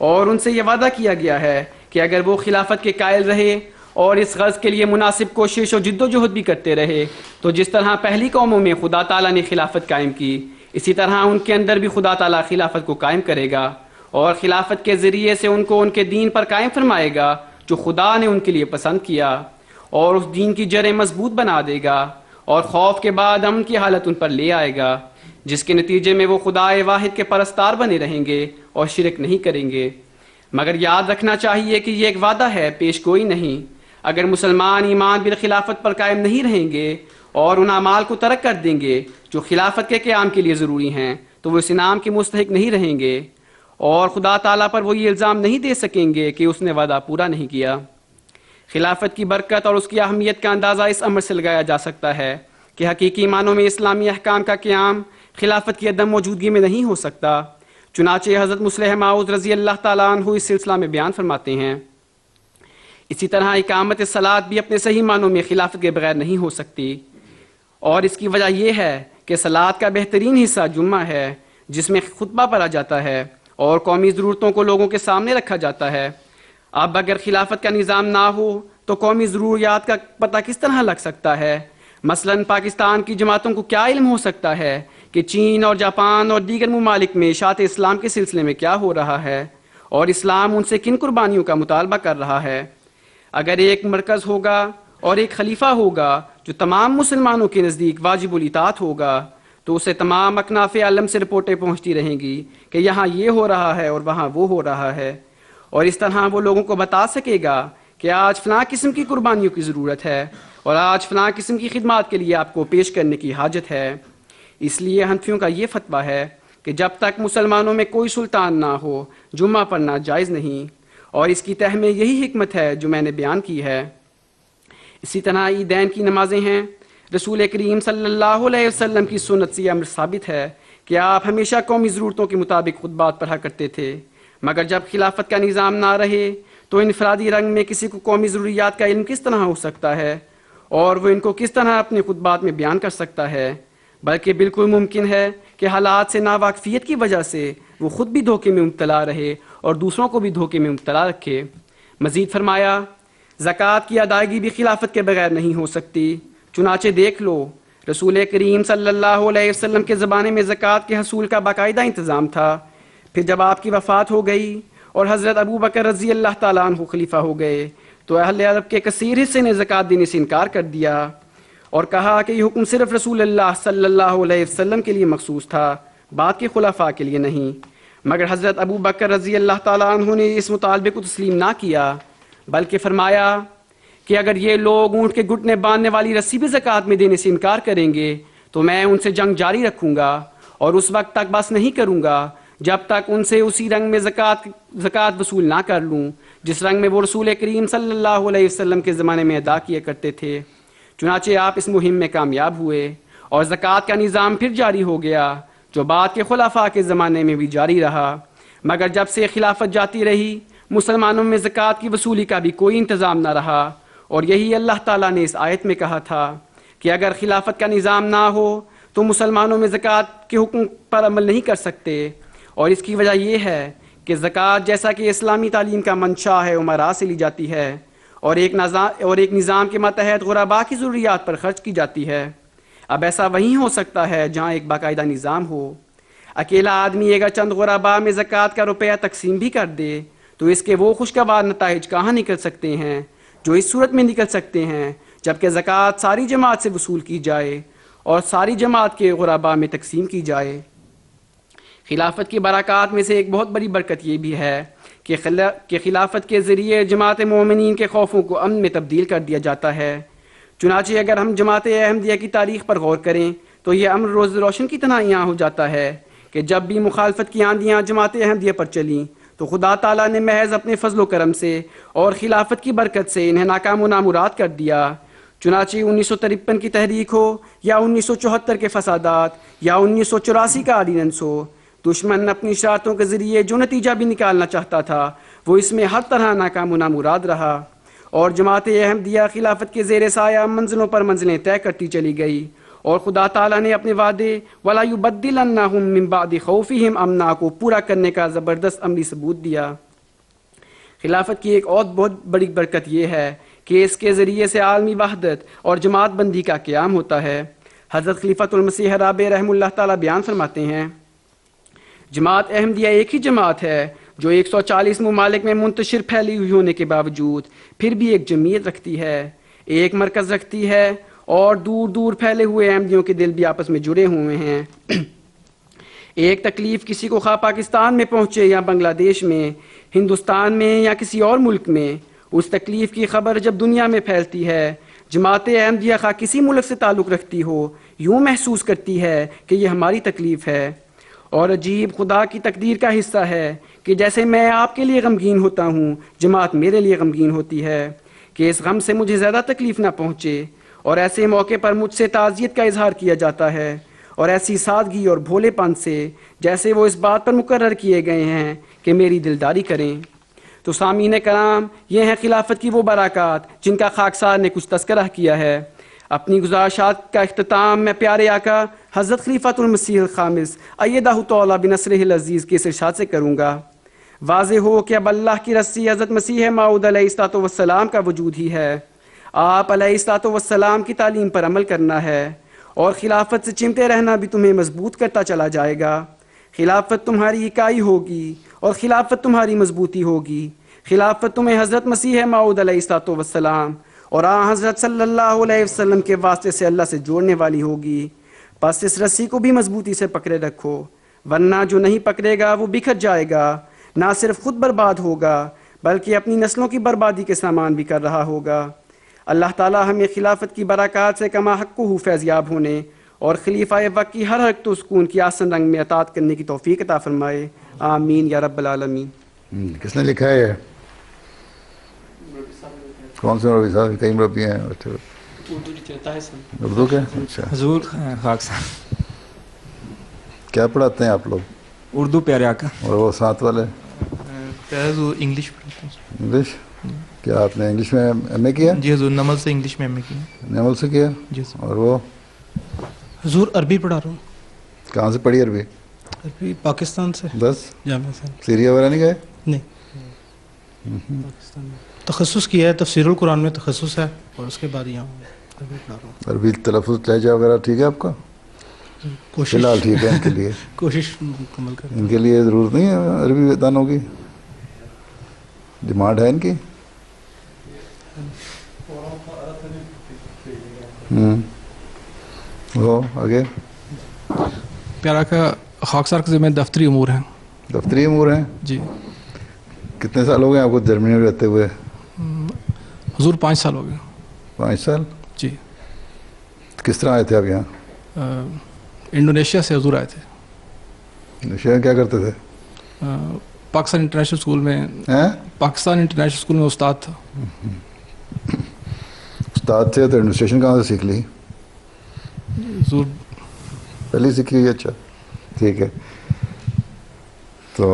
اور ان سے یہ وعدہ کیا گیا ہے کہ اگر وہ خلافت کے قائل رہے اور اس غرض کے لیے مناسب کوشش اور جد و جہد بھی کرتے رہے تو جس طرح پہلی قوموں میں خدا تعالیٰ نے خلافت قائم کی، اسی طرح ان کے اندر بھی خدا تعالیٰ خلافت کو قائم کرے گا اور خلافت کے ذریعے سے ان کو ان کے دین پر قائم فرمائے گا جو خدا نے ان کے لیے پسند کیا، اور اس دین کی جڑیں مضبوط بنا دے گا اور خوف کے بعد امن کی حالت ان پر لے آئے گا، جس کے نتیجے میں وہ خدا واحد کے پرستار بنے رہیں گے اور شرک نہیں کریں گے. مگر یاد رکھنا چاہیے کہ یہ ایک وعدہ ہے، پیش گوئی نہیں. اگر مسلمان ایمان بالخلافت پر قائم نہیں رہیں گے اور ان اعمال کو ترک کر دیں گے جو خلافت کے قیام کے لیے ضروری ہیں تو وہ اس انعام کے مستحق نہیں رہیں گے اور خدا تعالیٰ پر وہ یہ الزام نہیں دے سکیں گے کہ اس نے وعدہ پورا نہیں کیا. خلافت کی برکت اور اس کی اہمیت کا اندازہ اس امر سے لگایا جا سکتا ہے کہ حقیقی معنوں میں اسلامی احکام کا قیام خلافت کی عدم موجودگی میں نہیں ہو سکتا. چنانچہ حضرت مصلح موعود رضی اللہ تعالیٰ عنہ اس سلسلہ میں بیان فرماتے ہیں اسی طرح اقامت صلاۃ بھی اپنے صحیح معنوں میں خلافت کے بغیر نہیں ہو سکتی، اور اس کی وجہ یہ ہے کہ صلاۃ کا بہترین حصہ جمعہ ہے جس میں خطبہ پڑھا جاتا ہے اور قومی ضرورتوں کو لوگوں کے سامنے رکھا جاتا ہے. اب اگر خلافت کا نظام نہ ہو تو قومی ضروریات کا پتہ کس طرح لگ سکتا ہے؟ مثلاً پاکستان کی جماعتوں کو کیا علم ہو سکتا ہے کہ چین اور جاپان اور دیگر ممالک میں اشاعت اسلام کے سلسلے میں کیا ہو رہا ہے اور اسلام ان سے کن قربانیوں کا مطالبہ کر رہا ہے؟ اگر ایک مرکز ہوگا اور ایک خلیفہ ہوگا جو تمام مسلمانوں کے نزدیک واجب الاطاعت ہوگا تو اسے تمام اکناف عالم سے رپورٹیں پہنچتی رہیں گی کہ یہاں یہ ہو رہا ہے اور وہاں وہ ہو رہا ہے، اور اس طرح وہ لوگوں کو بتا سکے گا کہ آج فلاں قسم کی قربانیوں کی ضرورت ہے اور آج فلاں قسم کی خدمات کے لیے آپ کو پیش کرنے کی حاجت ہے۔ اس لیے حنفیوں کا یہ فتویٰ ہے کہ جب تک مسلمانوں میں کوئی سلطان نہ ہو جمعہ پڑھنا جائز نہیں، اور اس کی تہ میں یہی حکمت ہے جو میں نے بیان کی ہے۔ اسی طرح عیدین کی نمازیں ہیں۔ رسول کریم صلی اللہ علیہ وسلم کی سنت سے یہ امر ثابت ہے کہ آپ ہمیشہ قومی ضرورتوں کے مطابق خطبات پڑھا کرتے تھے، مگر جب خلافت کا نظام نہ رہے تو انفرادی رنگ میں کسی کو قومی ضروریات کا علم کس طرح ہو سکتا ہے اور وہ ان کو کس طرح اپنے خطبات میں بیان کر سکتا ہے؟ بلکہ بالکل ممکن ہے کہ حالات سے ناواقفیت کی وجہ سے وہ خود بھی دھوکے میں مبتلا رہے اور دوسروں کو بھی دھوکے میں مبتلا رکھے۔ مزید فرمایا، زکوٰۃ کی ادائیگی بھی خلافت کے بغیر نہیں ہو سکتی، چنانچہ دیکھ لو رسول کریم صلی اللہ علیہ وسلم کے زمانے میں زکوٰۃ کے حصول کا باقاعدہ انتظام تھا، پھر جب آپ کی وفات ہو گئی اور حضرت ابو بکر رضی اللہ تعالیٰ عنہ خلیفہ ہو گئے تو اہل عرب کے کثیر حصے نے زکوٰۃ دینے سے انکار کر دیا اور کہا کہ یہ حکم صرف رسول اللہ صلی اللہ علیہ وسلم کے لیے مخصوص تھا، بعد کے خلفاء کے لیے نہیں۔ مگر حضرت ابو بکر رضی اللہ تعالیٰ عنہ نے اس مطالبے کو تسلیم نہ کیا، بلکہ فرمایا کہ اگر یہ لوگ اونٹ کے گھٹنے باندھنے والی رسی بھی زکوٰۃ میں دینے سے انکار کریں گے تو میں ان سے جنگ جاری رکھوں گا اور اس وقت تک بس نہیں کروں گا جب تک ان سے اسی رنگ میں زکوٰۃ وصول نہ کر لوں جس رنگ میں وہ رسول کریم صلی اللہ علیہ وسلم کے زمانے میں ادا کیا کرتے تھے۔ چنانچہ آپ اس مہم میں کامیاب ہوئے اور زکوٰۃ کا نظام پھر جاری ہو گیا جو بعد کے خلفاء کے زمانے میں بھی جاری رہا، مگر جب سے خلافت جاتی رہی مسلمانوں میں زکوٰۃ کی وصولی کا بھی کوئی انتظام نہ رہا، اور یہی اللہ تعالیٰ نے اس آیت میں کہا تھا کہ اگر خلافت کا نظام نہ ہو تو مسلمانوں میں زکوٰۃ کے حکم پر عمل نہیں کر سکتے، اور اس کی وجہ یہ ہے کہ زکوٰۃ جیسا کہ اسلامی تعلیم کا منشا ہے امراء سے لی جاتی ہے اور ایک نظام کے ماتحت غرباء کی ضروریات پر خرچ کی جاتی ہے۔ اب ایسا وہیں ہو سکتا ہے جہاں ایک باقاعدہ نظام ہو۔ اکیلا آدمی اگر چند غرباء میں زکوٰۃ کا روپیہ تقسیم بھی کر دے تو اس کے وہ خوشگوار نتائج کہاں نکل سکتے ہیں جو اس صورت میں نکل سکتے ہیں جبکہ زکوٰۃ ساری جماعت سے وصول کی جائے اور ساری جماعت کے غرباء میں تقسیم کی جائے۔ خلافت کی برکات میں سے ایک بہت بڑی برکت یہ بھی ہے کہ خلافت کے ذریعے جماعت مومنین کے خوفوں کو امن میں تبدیل کر دیا جاتا ہے۔ چنانچہ اگر ہم جماعت احمدیہ کی تاریخ پر غور کریں تو یہ امر روز روشن کی طرح یہاں ہو جاتا ہے کہ جب بھی مخالفت کی آندیاں جماعت احمدیہ پر چلیں تو خدا تعالیٰ نے محض اپنے فضل و کرم سے اور خلافت کی برکت سے انہیں ناکام و نامراد کر دیا۔ چنانچہ 1953 کی تحریک ہو یا 1974 کے فسادات یا 1984 کا آرڈیننس ہو، دشمن اپنی شرارتوں کے ذریعے جو نتیجہ بھی نکالنا چاہتا تھا وہ اس میں ہر طرح ناکام و نامراد رہا، اور جماعت احمدیہ خلافت کے زیر سایہ منزلوں پر منزلیں طے کرتی چلی گئی، اور خدا تعالیٰ نے اپنے وعدے وَلَا يُبَدِّلَنَّهُم مِّن بَعْدِ خَوْفِهِمْ أَمْنًا کو پورا کرنے کا زبردست عملی ثبوت دیا۔ خلافت کی ایک اور بہت بڑی برکت یہ ہے کہ اس کے ذریعے سے عالمی وحدت اور جماعت بندی کا قیام ہوتا ہے۔ حضرت خلیفۃ المسیح رابع رحمہ اللہ تعالیٰ بیان فرماتے ہیں، جماعت احمدیہ ایک ہی جماعت ہے جو 140 ممالک میں منتشر پھیلی ہوئی ہونے کے باوجود پھر بھی ایک جمعیت رکھتی ہے، ایک مرکز رکھتی ہے، اور دور دور پھیلے ہوئے احمدیوں کے دل بھی آپس میں جڑے ہوئے ہیں۔ ایک تکلیف کسی کو خواہ پاکستان میں پہنچے یا بنگلہ دیش میں، ہندوستان میں یا کسی اور ملک میں، اس تکلیف کی خبر جب دنیا میں پھیلتی ہے، جماعت احمدیہ خواہ کسی ملک سے تعلق رکھتی ہو یوں محسوس کرتی ہے کہ یہ ہماری تکلیف ہے، اور عجیب خدا کی تقدیر کا حصہ ہے کہ جیسے میں آپ کے لیے غمگین ہوتا ہوں جماعت میرے لیے غمگین ہوتی ہے کہ اس غم سے مجھے زیادہ تکلیف نہ پہنچے، اور ایسے موقع پر مجھ سے تعزیت کا اظہار کیا جاتا ہے، اور ایسی سادگی اور بھولے پن سے جیسے وہ اس بات پر مقرر کیے گئے ہیں کہ میری دلداری کریں۔ تو سامعین کرام، یہ ہیں خلافت کی وہ برکات جن کا خاکسار نے کچھ تذکرہ کیا ہے۔ اپنی گزارشات کا اختتام میں پیارے آقا حضرت خلیفۃ المسیح الخامس ایدہ تعالیٰ بنصرہ العزیز کے ارشاد سے کروں گا۔ واضح ہو کہ اب اللہ کی رسی حضرت مسیح موعود علیہ الصلوۃ والسلام کا وجود ہی ہے، آپ علیہ السلام کی تعلیم پر عمل کرنا ہے، اور خلافت سے چمٹے رہنا بھی تمہیں مضبوط کرتا چلا جائے گا۔ خلافت تمہاری اکائی ہوگی اور خلافت تمہاری مضبوطی ہوگی۔ خلافت تمہیں حضرت مسیح موعود علیہ السلام اور حضرت صلی اللہ علیہ وسلم کے واسطے سے اللہ سے جوڑنے والی ہوگی۔ پس اس رسی کو بھی مضبوطی سے پکڑے رکھو، ورنہ جو نہیں پکڑے گا وہ بکھر جائے گا، نہ صرف خود برباد ہوگا بلکہ اپنی نسلوں کی بربادی کے سامان بھی کر رہا ہوگا۔ اللہ تعالی ہمیں خلافت کی برکات سے کما حقہ فیضیاب ہونے اور خلیفہ وقت کی ہر حرکت و سکون کی آسن رنگ میں اطاعت کرنے کی توفیق عطا فرمائے، آمین یا رب العالمین۔ کس نے لکھا ہے یہ؟ کون سے مربی صاحب؟ کئی مربی ہیں۔ اردو کے؟ اچھا، حضور خاک صاحب کیا پڑھاتے ہیں آپ لوگ؟ اردو پیارے آقا۔ اور وہ ساتھ والے پیارے حضور انگلش پڑھتے ہیں۔ انگلش؟ کیا آپ نے انگلش میں ایم اے کیا؟ جی حضور نمل سے انگلش میں ایم اے کیا۔ نیمل سے کیا؟ جی سر۔ اور وہ حضور عربی پڑھا رہا ہوں۔ کہاں سے پڑھی عربی؟ عربی پاکستان سے، بس جامعہ سے۔ سیریا وغیرہ نہیں گئے؟ نہیں، پاکستان میں تخصص کیا ہے، تفسیر القرآن میں تخصص ہے، اور اس کے بعد یہاں عربی پڑھا رہا ہوں۔ عربی تلفظ لہجہ وغیرہ ٹھیک ہے آپ کا؟ فی کوشش الحال ٹھیک ہے ان کے لیے؟ کوشش مکمل کر ان کے لیے ضرورت نہیں ہے عربی دانوں کی؟ ڈیمانڈ ہے ان کی؟ وہ آگے پیارا کا خاک سار کے ذمہ دفتری امور ہیں۔ دفتری امور ہیں؟ جی کتنے سال ہو گئے آپ کو جرمنی میں رہتے ہوئے؟ حضور 5 سال ہو گئے۔ 5 سال؟ جی۔ کس طرح آئے تھے آپ یہاں؟ انڈونیشیا سے حضور آئے تھے۔ انڈونیشیا میں کیا کرتے تھے؟ پاکستان انٹرنیشنل اسکول میں، ہیں؟ پاکستان انٹرنیشنل اسکول میں استاد تھا۔ استاد تھے تو ایڈمنسٹریشن کہاں سے سیکھ لی؟ حضور پہلے سیکھی ہوئی؟ اچھا ٹھیک ہے۔ تو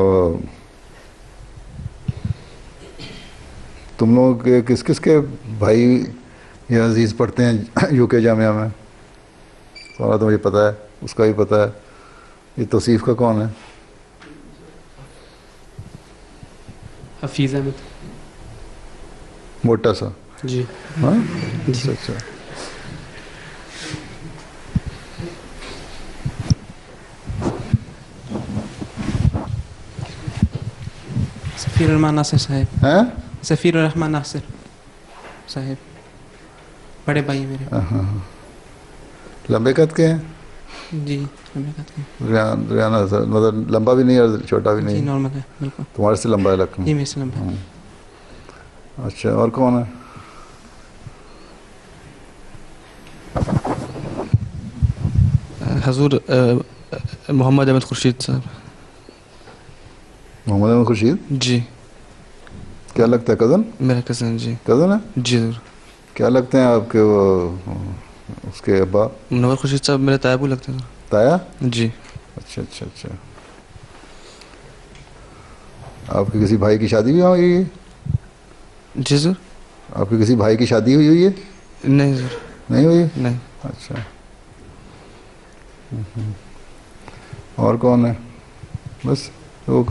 تم لوگ کس کس کے بھائی یا عزیز پڑھتے ہیں یو کے جامعہ میں؟ سارا تو مجھے پتہ ہے، اس کا بھی پتہ ہے۔ یہ توصیف کا کون ہے؟ حفیظ احمد۔ موٹا سا؟ جی ہاں جی۔ اچھا۔ سفیر الرحمان ناصر صاحب۔ ہیں؟ سفیر الرحمان ناصر صاحب بڑے بھائی میرے۔ ہاں، لمبے قد کے ہیں؟ جی لمبے قد کے۔ ریانہ مطلب لمبا بھی نہیں اور چھوٹا بھی جی نہیں؟ نارمل ہے بالکل۔ تمہارے سے لمبا ہے لگتا جی میرے سے لمبا ہے۔ اچھا، اور کون ہے؟ حضور محمد احمد خورشید صاحب۔ محمد احمد خورشید؟ جی کیا لگتا ہے؟ کزن؟ میرا کزن۔ جی کزن ہے؟ جی حضور۔ کیا لگتے ہیں آپ کے وہ اس کے ابا؟ منور خورشید صاحب میرے تائبو لگتے ہیں۔ تایا؟ جی۔ اچھا اچھا اچھا۔ آپ کے کسی بھائی کی شادی بھی ہوئی ہے؟ جی حضور۔ آپ کے کسی بھائی کی شادی ہوئی ہے؟ نہیں حضور نہیں ہوئی؟ نہیں۔ اچھا۔ اور کون ہے؟ بس وہ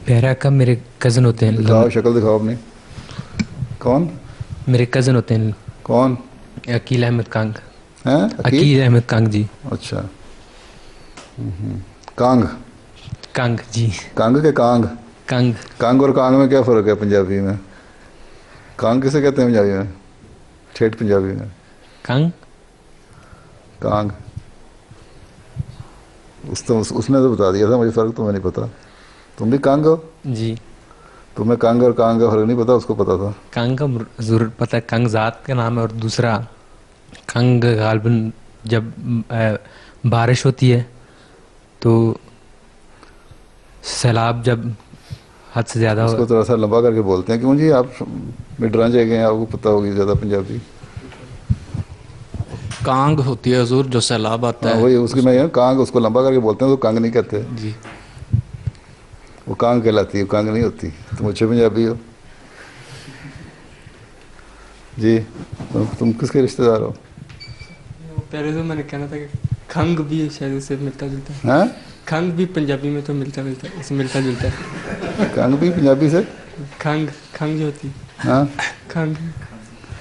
پیارا کا میرے کزن ہوتے ہیں۔ دکھاؤ، شکل دکھاؤ اپنی۔ کون؟ میرے کزن ہوتے ہیں۔ کون؟ عقیل احمد کانگ۔ ہیں؟ عقیل احمد کانگ جی۔ اچھا۔ کانگ؟ کانگ جی۔ کانگ کے کانگ؟ کانگ۔ کانگ اور کانگ میں کیا فرق ہے پنجابی میں؟ کانگ کسے کہتے ہیں پنجابی میں؟ ٹھیٹ پنجابی میں کانگ؟ کانگ اس نے تو بتا دیا تھا، مجھے فرق تمہیں نہیں پتا۔ تم بھی کانگ ہو؟ جی۔ تمہیں کانگ اور کانگ کا فرق نہیں پتا؟ اس کو پتا تھا۔ کانگ کا ضرور پتہ ہے، کانگ ذات کا نام ہے، اور دوسرا کانگ غالباً جب بارش ہوتی ہے تو سیلاب جب حد سے زیادہ اس کو تھوڑا سا لمبا کر کے بولتے ہیں کیوں جی؟ آپ مڈران جائے گئے ہیں، آپ کو پتہ ہوگی زیادہ پنجابی۔ کانگ ہوتی ہے حضور جو سیلاب آتا ہے۔ وہی اس کی میں کانگ، اس کو لمبا کر کے بولتے ہیں تو کانگ نہیں کہتے جی۔ وہ کانگ کہلاتی ہے، وہ کانگ نہیں ہوتی۔ تم اچھے پنجابی ہو جی۔ تم کس کے رشتہ دار ہو؟ پہلے تو میں نے کہنا تھا کہ کھنگ بھی شاید اس سے ملتا جلتا ہے۔ ہاں؟ کھنگ بھی پنجابی میں تو ملتا جلتا ہے۔ کانگ بھی پنجابی سے؟ کھنگ جو ہوتی ہے۔ ہاں کھنگ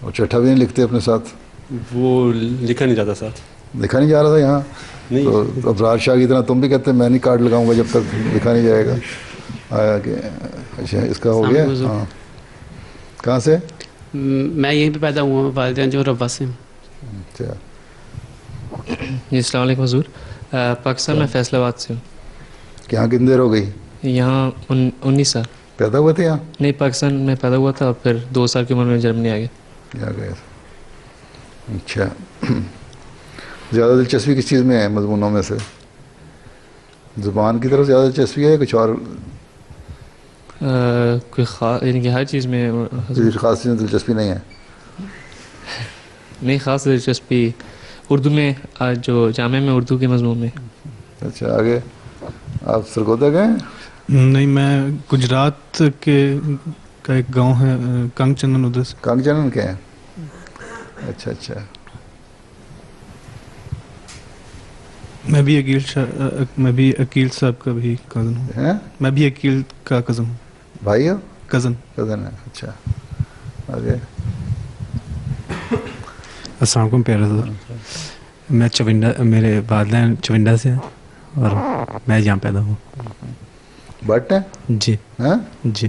اور چٹھا بھی نہیں لکھتے اپنے ساتھ؟ وہ لکھا نہیں جاتا ساتھ. لکھا نہیں جا رہا تھا یہاں نہیں. تو ابرار شاہ کی طرح تم بھی کہتے میں نہیں کارڈ لگاؤں گا جب تک لکھا نہیں جائے گا. آیا کہ اچھا اس کا ہو گیا. ہاں کہاں سے؟ میں یہیں پہ پیدا ہوا ہوں، والدین جو روا سے. اچھا جی السلام علیکم حضور. پاکستان میں فیصل آباد سے ہوں. کہاں کتنی دیر ہو گئی؟ یہاں 19 سال. پیدا ہوئے تھے یہاں؟ نہیں، پاکستان میں پیدا ہوا تھا، پھر 2 سال کی عمر میں جرمنی آ گیا. جا گئے. اچھا زیادہ دلچسپی کس چیز میں ہے مضمونوں میں سے؟ زبان کی طرف زیادہ دلچسپی ہے یا کچھ اور؟ کوئی خاص یعنی کہ ہر چیز میں خاص چیز میں دلچسپی نہیں ہے؟ نہیں، خاص دلچسپی اردو میں، جو جامعہ میں اردو کے مضمون میں. اچھا آگے. آپ سرگودا گئے؟ نہیں، میں گجرات کے کا ایک گاؤں ہے کنگ چنن، ادھر سے. کنگ چنن کے ہیں؟ اچھا اچھا. میں بھی عقیل صاحب کا بھی کزن ہوں. میں بھی عقیل کا کزن ہوں. بھائی ہو؟ کزن ہے. اچھا آگے. السلام علیکم پیارے دوست. میں چونڈا، میرے والدین چونڈا سے ہیں اور میں یہاں پیدا ہوں. بٹ ہے؟ جی. ہاں جی.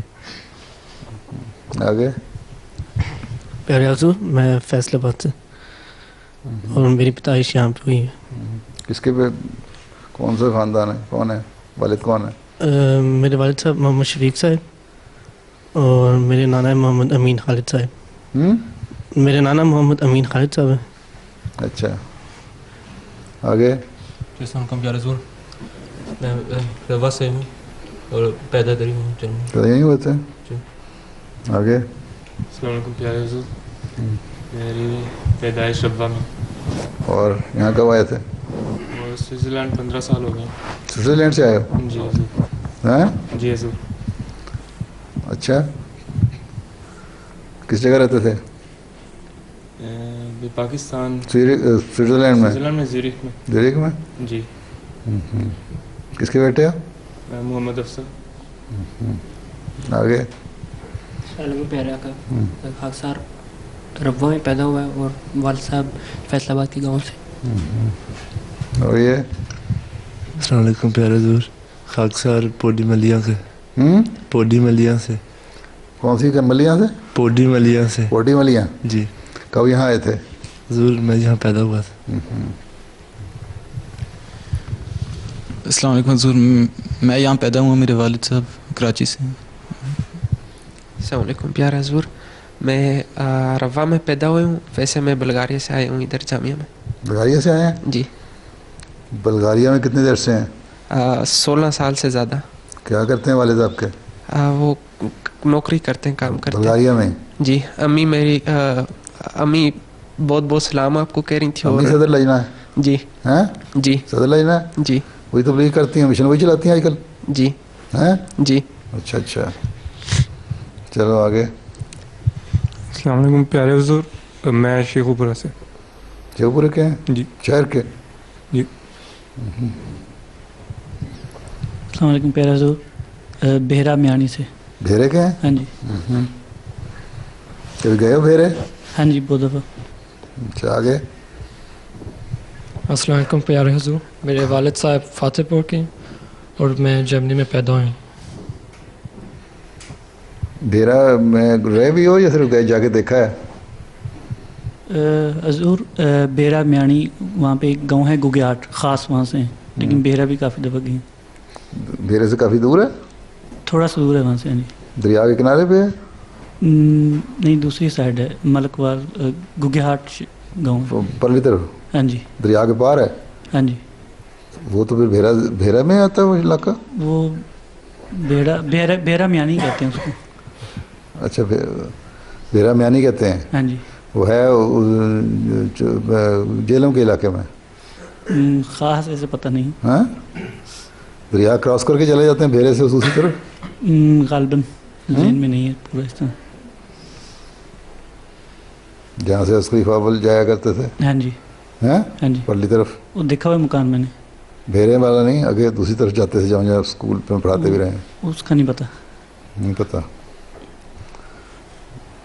آگے. پیارے حضور میں فیصل آباد سے اور میری پیدائش یہاں پہ ہوئی ہے. کس کے پہ کون سا خاندان ہے؟ کون ہے والد؟ کون ہے؟ میرے والد صاحب محمد شفیق صاحب اور میرے نانا ہے محمد امین خالد صاحب. میرے نانا محمد امین خالد صاحب ہیں. اچھا آگے. السلام علیکم پیارے حضور. میں روا سے ہوں اور پیدا دری ہوں جرمنی. تو یہیں ہوتے ہیں. جی. آگے. السلام علیکم پیارے حضور. میری پیدائش روا میں. اور یہاں کب آئے تھے؟ اور سوئٹزرلینڈ 15 سال ہو گئے. سوئٹزرلینڈ سے آئے ہو؟ جی حضور. ہیں؟ جی حضور. اچھا کس جگہ رہتے تھے؟ پاکستان. سوئٹزرلینڈ میں؟ سوئٹزرلینڈ میں زیورخ میں. زیورخ میں؟ جی. کس کے بیٹے ہو؟ محمد افضل. آگے. السلام پیارے آقا. خاکسار روا میں پیدا ہوا ہے اور والد صاحب فیصل آباد کے گاؤں سے. اور یہ؟ السلام علیکم پیارے حضور. خاکسار پوڈی ملیاں سے. پوڈی ملیاں سے. کون سی ملیاں سے؟ پوڈی ملیاں سے. پوڈی ملیاں. جی. کب یہاں آئے تھے؟ حضور میں یہاں پیدا ہوا تھا. السلام علیکم حضور. میں یہاں پیدا ہوا، میرے والد صاحب کراچی سے ہیں. السلام علیکم پیارے حضور. میں روا میں پیدا ہوئی ہوں، ویسے میں بلغاریہ سے آیا ہوں ادھر جامعہ میں. بلغاریہ سے آئے ہیں؟ جی. بلغاریہ میں کتنے دیر سے ہیں؟ 16 سال سے زیادہ. کیا کرتے ہیں والد آپ کے؟ وہ نوکری کرتے ہیں، کام کرتے ہیں بلغاریہ میں. جی. امی میری امی بہت بہت سلام آپ کو کہہ رہی تھی. امی صدر لجنا ہے؟ جی. ہیں؟ جی. صدر لجنا ہے؟ جی. وہی تبلیغ کرتی ہیں، مشن وہی چلاتی ہیں آج کل؟ جی. ہیں؟ جی. اچھا اچھا. چلو آگے. السلام علیکم پیارے حضور. میں شیخو پورہ سے. شیخو پورہ کے ہیں؟ جی. شہر کے؟ جی. السلام علیکم پیارے حضور. بہرا میانی سے. بھیرے کے ہیں؟ ہاں جی. کبھی گئے ہو بھیرے؟ ہاں جی بہت دفعہ. اچھا آگے. السلام علیکم پیارے حضور. میرے والد صاحب فاتح پور کے اور میں جرمنی میں پیدا ہوئی ہوں. بھیرا میں رہے بھی ہو یا صرف گئے جا کے دیکھا ہے؟ حضور بہرا میانی وہاں پہ ایک گاؤں ہے گگیاٹ، خاص وہاں سے ہیں، لیکن بہرا بھی کافی دفعہ گئے ہیں. بھیرے سے کافی دور ہے؟ تھوڑا سا دور ہے وہاں سے. ہاں جی. دریا کے کنارے پہ ہے؟ نہیں دوسری سائڈ ہے، ملکوار گگیاٹ گاؤں. پرلی طرف؟ ہاں جی. دریا کے پار ہے؟ ہاں جی. وہ تو پھر بھیرا میں آتا ہے وہ علاقہ؟ وہ بہرا میانی کہتے ہیں اس کو. اچھا بھیرا میانی کہتے ہیں. ہاں جی. وہ ہے جیلوں کے علاقے میں؟ خاص ایسے پتہ نہیں. ہاں دریا کراس کر کے چلے جاتے ہیں بھیرے سے دوسری طرف؟ غالباً ذہن میں نہیں ہے پورا اس طرح. جہاں سے عسکری فاول جایا کرتے تھے؟ ہاں جی. ہاں جی. پرلی طرف وہ دیکھا ہوا مکان میں نے. بھیرے والا نہیں، آگے دوسری طرف جاتے تھے جہاں اسکول پہ پڑھاتے بھی رہے ہیں. اس کا نہیں پتہ. نہیں پتہ.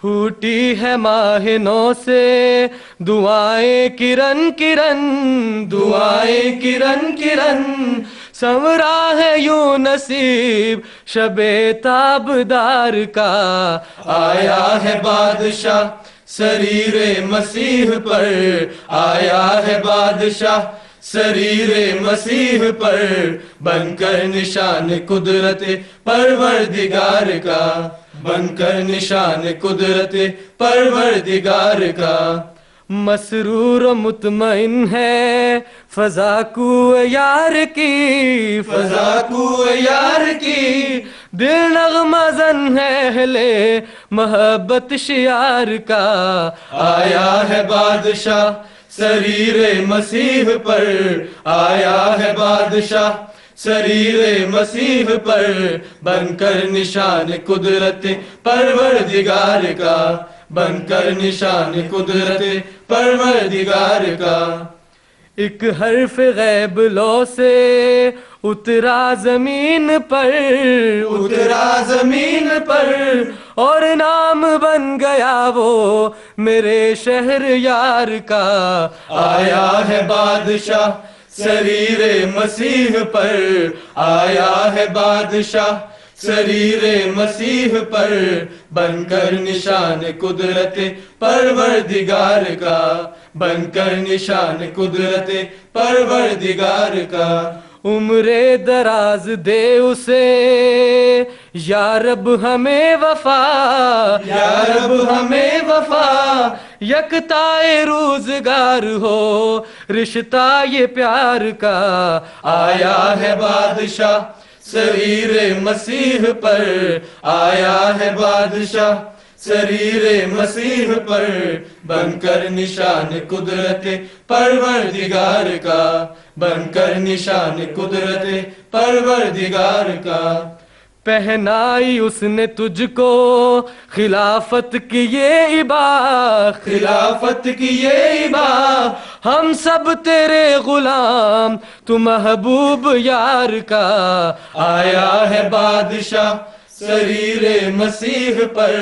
پھوٹی ہے ماہنوں سے دعائیں کرن کرن، دعائیں کرن کرن، سنورا ہے یوں نصیب شب تابدار کا، آیا ہے بادشاہ سریر مسیح پر، آیا ہے بادشاہ سریر مسیح پر، بن کر نشان قدرت پروردگار کا، بن کر نشان قدرت پروردگار کا، مسرور و مطمئن ہے فضا کو یار کی، فضا کو یار کی، دل نغمہ زن ہے اہل محبت شیار کا، آیا ہے بادشاہ سریر مسیح پر، آیا ہے بادشاہ سریر مسیح پر، بن کر نشان قدرت پروردگار کا، بن کر نشان قدرت پروردگار کا، ایک حرف غیب لو سے اترا زمین پر، اترا زمین پر، اور نام بن گیا وہ میرے شہر یار کا، آیا ہے بادشاہ سریر مسیح پر، آیا ہے بادشاہ سریر مسیح پر، بن کر نشان قدرت پروردگار کا، بن کر نشان قدرت پروردگار کا، عمر دراز دے اسے یا رب ہمیں وفا، یا رب ہمیں وفا، یکتائے روزگار ہو رشتہ یہ پیار کا، آیا ہے بادشاہ سریر مسیح پر، آیا ہے بادشاہ سریر مسیح پر، بن کر نشان قدرت پروردگار کا، بن کر نشان قدرت پروردگار کا، پہنائی اس نے تجھ کو خلافت کی یہ عبا، خلافت کی یہ عبا، ہم سب تیرے غلام تو محبوب یار کا، آیا ہے بادشاہ سریر مسیح پر،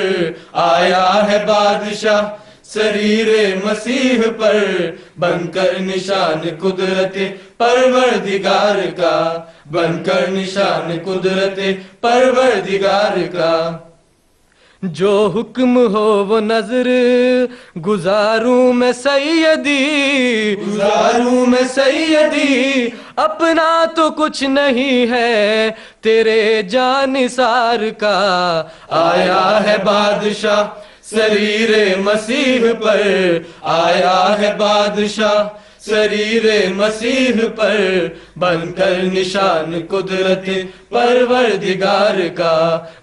آیا ہے بادشاہ سریر مسیح پر، بن کر نشان قدرت پروردگار کا، بن کر نشان قدرت پروردگار کا، جو حکم ہو وہ نظر گزاروں میں سیدی، گزاروں میں سیدی، اپنا تو کچھ نہیں ہے تیرے جانثار کا، آیا ہے بادشاہ سریر مسیح پر، آیا ہے بادشاہ سریر مسیح پر، بن کر نشان قدرت پروردگار کا،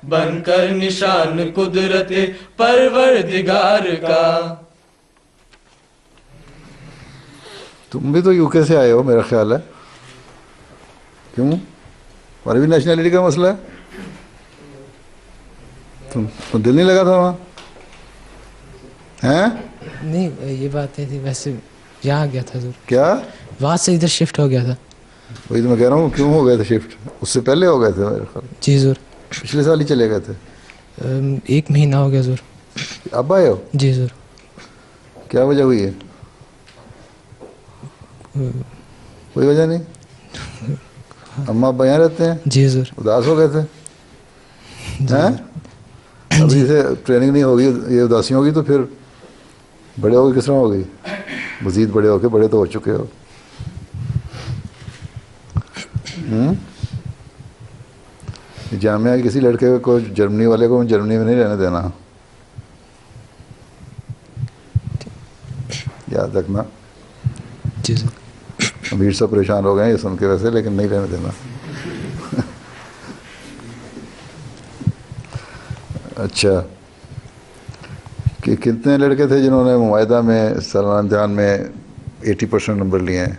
بن کر نشان قدرت پروردگار کا۔ تم بھی تو یو کے سے آئے ہو میرا خیال ہے، کیوں؟ ہماری بھی نیشنلٹی کا مسئلہ ہے، تم دل نہیں لگا تھا وہاں؟ ہیں؟ نہیں یہ بات نہیں تھی، ویسے یہاں گیا تھا حضور، کیا وہاں سے ادھر شفٹ ہو گیا تھا۔ وہی تو میں کہہ رہا ہوں، کیوں ہو گئے تھے شفٹ؟ اس سے پہلے ہو گئے تھے میرے خیال؟ جی حضور، پچھلے سال ہی چلے گئے تھے۔ 1 مہینہ ہو گیا حضور۔ اب آئے ہو؟ جی حضور۔ کیا وجہ ہوئی ہے؟ کوئی وجہ نہیں؟ اماں ابا یہاں رہتے ہیں؟ جی حضور۔ اداس ہو گئے تھے؟ ہیں؟ ابھی سے ٹریننگ نہیں ہوگی، یہ اداسی ہوگی تو پھر بڑے ہو کے کس طرح ہوگی؟ مزید بڑے ہو کے، بڑے تو ہو چکے ہو۔ جامعہ کسی لڑکے کو، جرمنی والے کو جرمنی میں نہیں رہنے دینا، یاد رکھنا۔ جی سر۔ امیر سے پریشان ہو گئے ہیں یہ سن کے ویسے، لیکن نہیں رہنے دینا۔ اچھا، کہ کتنے لڑکے تھے جنہوں نے معاہدہ میں سالانہ امتحان میں 80% نمبر لیے ہیں؟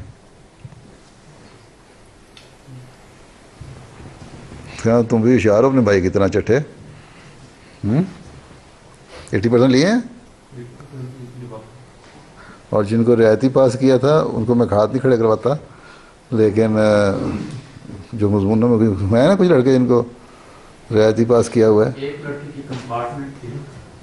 تم بھی ہوشیار ہو اپنے بھائی کی طرح چٹھے، 80% لیے ہیں؟ اور جن کو رعایتی پاس کیا تھا ان کو میں ہاتھ نہیں کھڑے کرواتا، لیکن جو مضمونوں میں ہیں نا کچھ لڑکے جن کو رعایتی پاس کیا ہوا ہے، ایک لڑکی کی کمپارٹمنٹ تھی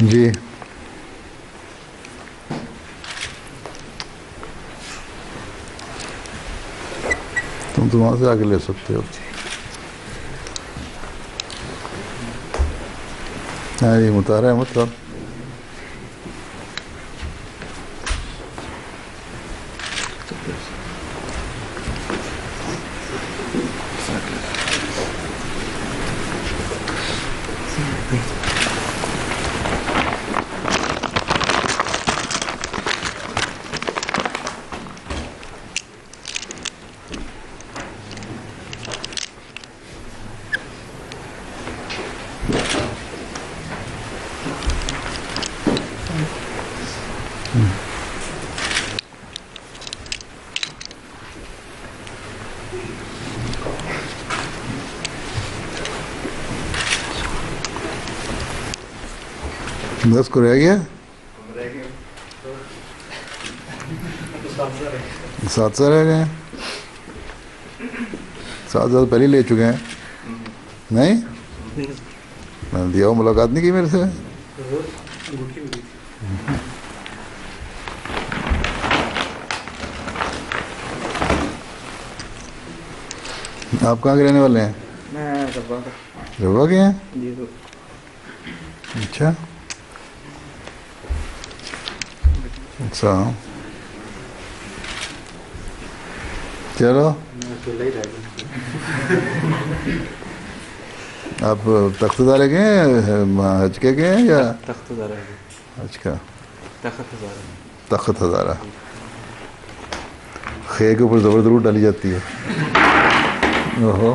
جی تم تو وہاں سے آگے لے سکتے ہو. ہاں جی مطالعہ احمد صاحب. دس کو رہ گیا, 7 رہ گئے. 7 پہلے لے چکے ہیں. نہیں میں نے دیا ملاقات نہیں کی میرے سے. آپ کہاں کے رہنے والے ہیں؟ میں روا کے ہیں. جی. اچھا اچھا چلو. آپ تخت ہزارے گئے ہیں, حج کے گئے ہیں یا حج کا؟ تخت ہزارہ خے کے اوپر زبر ضرور ڈالی جاتی ہے. اوہو